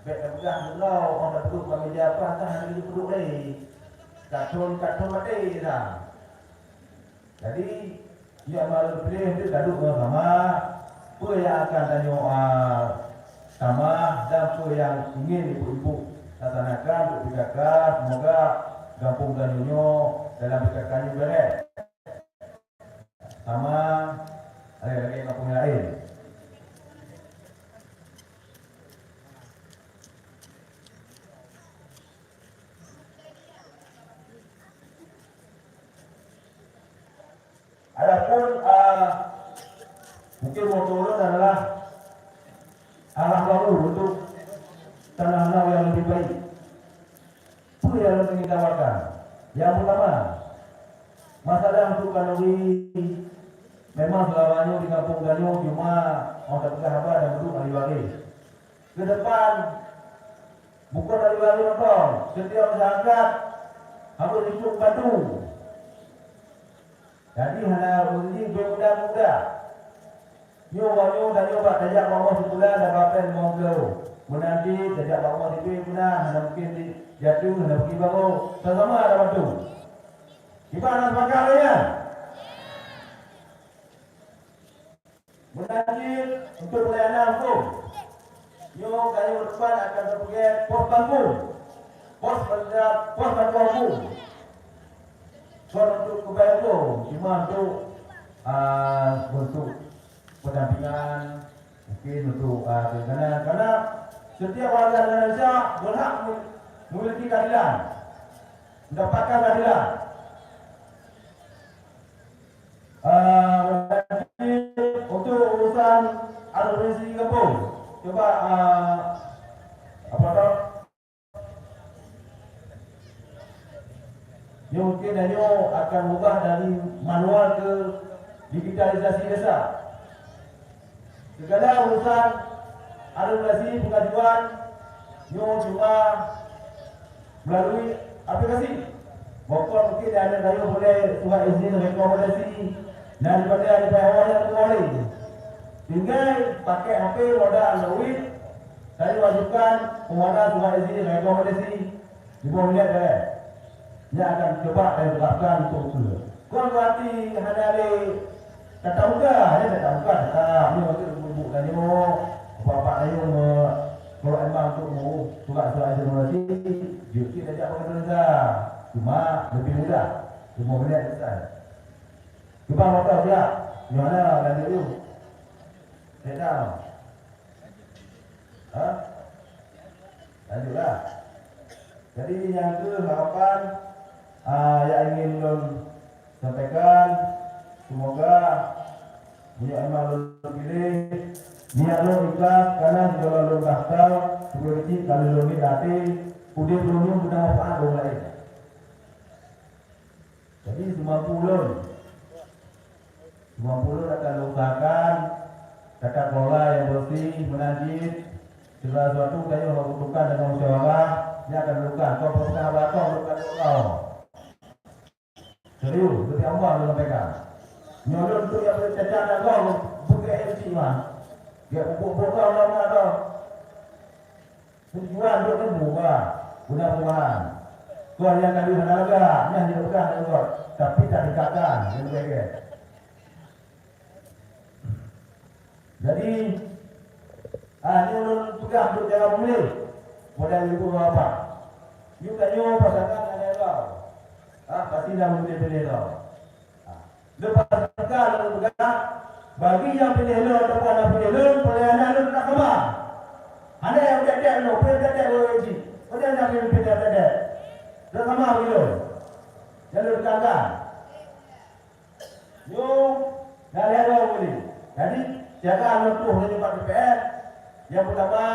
Bek pegang dulu, orang dah duduk kat meja apa, tak hari ni duduk ni. Kartun mati dah. Jadi, dia malu pilih dia duduk bersama. Apa yang akan tanya sama dan apa yang ingin ibu-ibu laksanakan untuk PKK, semoga Kampung Ganyonyo dalam PKK ini beres. Sama lagi kampung yang lain. Adapun mungkin mau turun adalah arah baru untuk tanah yang lebih baik. Itu yang ingin kita tawarkan. Yang pertama, masalah untuk kanori memang selamanya di Kampung Ganyo cuma orang tak pegang apa dan duduk ahli waris. Ke depan bukan ahli waris betul. Setiap masyarakat harus hidup batu. Jadi hanya begini muda-muda. Nyo dan nyoba tajak Allah sebulan dan bapen mau ke. Menanti tajak Allah di guna hanya mungkin di jatuh hanya pergi baru sama ada batu. Gimana sebagainya? Menanti untuk pelayanan hukum. Nyo kali depan akan terpergi pos bangku. Pos bantuan hukum. Soal untuk kebaya itu cuma untuk pendampingan, mungkin untuk karena setiap warga Indonesia berhak memiliki keadilan, mendapatkan keadilan. Untuk urusan administrasi kampung, coba yang mungkin hanya akan ubah dari manual ke digitalisasi desa. Segala urusan administrasi pengajuan yang cuma melalui aplikasi. Bokor mungkin ada dari boleh surat izin rekomendasi daripada awal yang boleh. Tinggal pakai HP modal login, saya wajibkan penguatan surat izin rekomendasi di bawah lihat dah. Dia akan coba dan terapkan untuk usaha. Kau berarti hanya ada kata muka, dia kata muka, ni waktu ibu dan ibu, bapak saya kalau emang untuk surat informasi, kita ajak pakai tulisan, cuma lebih mudah, 5 minit selesai. Cuba motor dia, di mana lanjut tu? Saya lanjutlah. Jadi yang itu harapan yang ingin sampaikan, semoga punya amal pilih, niat lo ikhlas, karena kalau lo bakal security kalau lo ni hati, udah belum sudah apa orang lain. Jadi semua pulau akan lo usahakan, tata kelola yang bersih, menajis, segala sesuatu kayu lo butuhkan dengan musyawarah, dia akan lakukan. Kau perlukan apa kau lakukan kau. Serius, seperti Allah dalam mereka. Nyolong tu yang boleh cacat dan kau buka MC mah. Dia pupuk kau lama kau. Tujuan tu kan berubah, guna perubahan. Kau yang kali harga, yang dilakukan dengan kau, tapi tak dikatakan dengan mereka. Jadi, nyolong pegang untuk jaga boleh. Modal ibu apa? You kanyo pasangan ada kau. Pasti dah pilih tau. Lepas kalau bergerak, bagi yang pilih lo ataupun yang pilih lo, pelayanan lo tak kemar. Ada yang tidak lo, pilih OAG. Ada yang pilih tidak. Tak kemar lo. Yang lo dekatkan. Yo, dah lihat lo boleh. Jadi, jaga lo tu di tempat DPR. Yang pertama,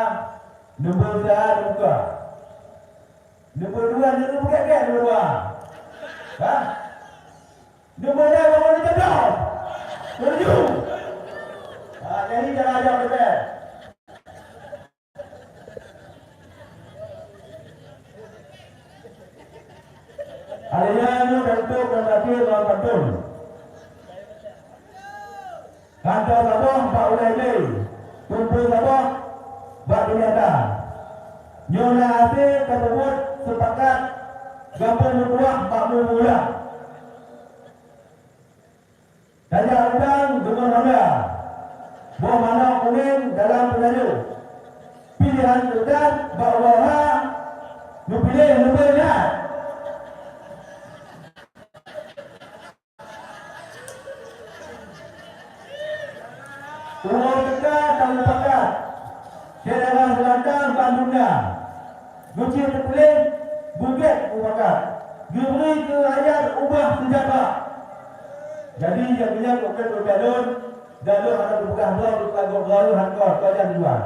nombor usaha buka. Nombor 2, nombor buka nombor 2. Nombor dia bawa ni jadau. Tuju. Jadi jangan ajak DPR. Aliannya bentuk dan akhir dalam pantun. Kantor Sabah Pak Ulai Kumpul Sabah Pak Dunia. Nyonya Ate ketemu sepakat gabung berbuah makmum mula. Tanya undang dengan Honda. Bawa mana kuning dalam penajuk. Pilihan tuan bahawa pilih lebih benar. Umur kita tahu pakat. Daerah Selatan Bandungnya. Guci terpilih Bukit pakat. Diberi ke rakyat ubah senjata. Jadi yang punya bukan berbalon, jalur ada berbuka dua berlagu baru hardcore kau jangan jual.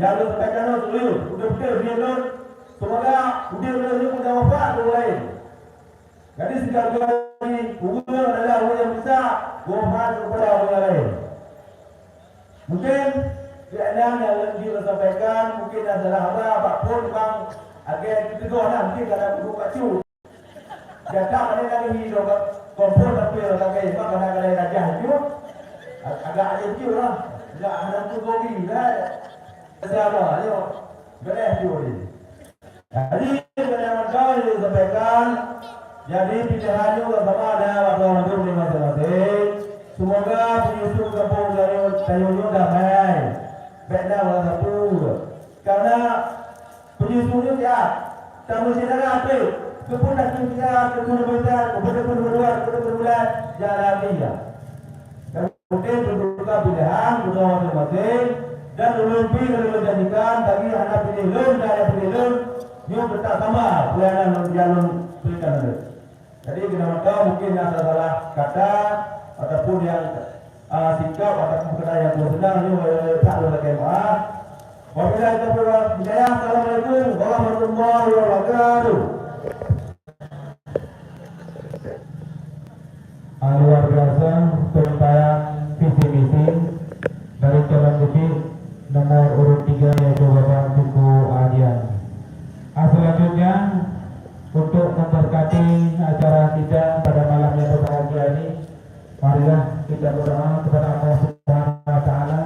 Yang lu sampaikan lu dulu, udah betul dia lu. Semoga udah lu punya wafat lain. Jadi segala ini hubungan adalah hubungan yang besar, hormat kepada orang lain. Mungkin yang disampaikan mungkin adalah apapun bang agar kita nanti karena buka cu. Jatah mana lagi hidup kompor tapi lagi apa kadang-kadang raja itu agak ada itu lah. Enggak ada tu gogi lah. Sama ayo. Beres tu ini. Jadi yang kau disampaikan jadi pilihan juga sama ada waktu di masing-masing. Semoga penyusun kampung dari Tayuyu damai. Benda satu. Karena penyusun itu ya. Tamu siapa apa? Kepunan kita, kepunan besar, kepunan berbuat, kepunan berbulan, jalan dia. Kemudian berbuka pilihan, berdoa masing-masing, dan lebih kalau menjadikan bagi anak pilih dan pilih yang bertak sama pelayanan jalur pilihan itu. Jadi kita tahu mungkin ada salah kata ataupun yang sikap ataupun kata yang benar ini tak boleh kemah. Wabillahi taufiq hidayah. Assalamualaikum warahmatullahi wabarakatuh. Luar biasa penyampaian visi misi dari calon bukit nomor urut 3 yaitu Bapak Tuku Adian. Selanjutnya untuk memberkati acara kita pada malam yang berbahagia ini, marilah kita berdoa kepada Allah Subhanahu wa taala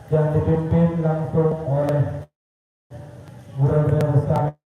yang dipimpin langsung oleh Guru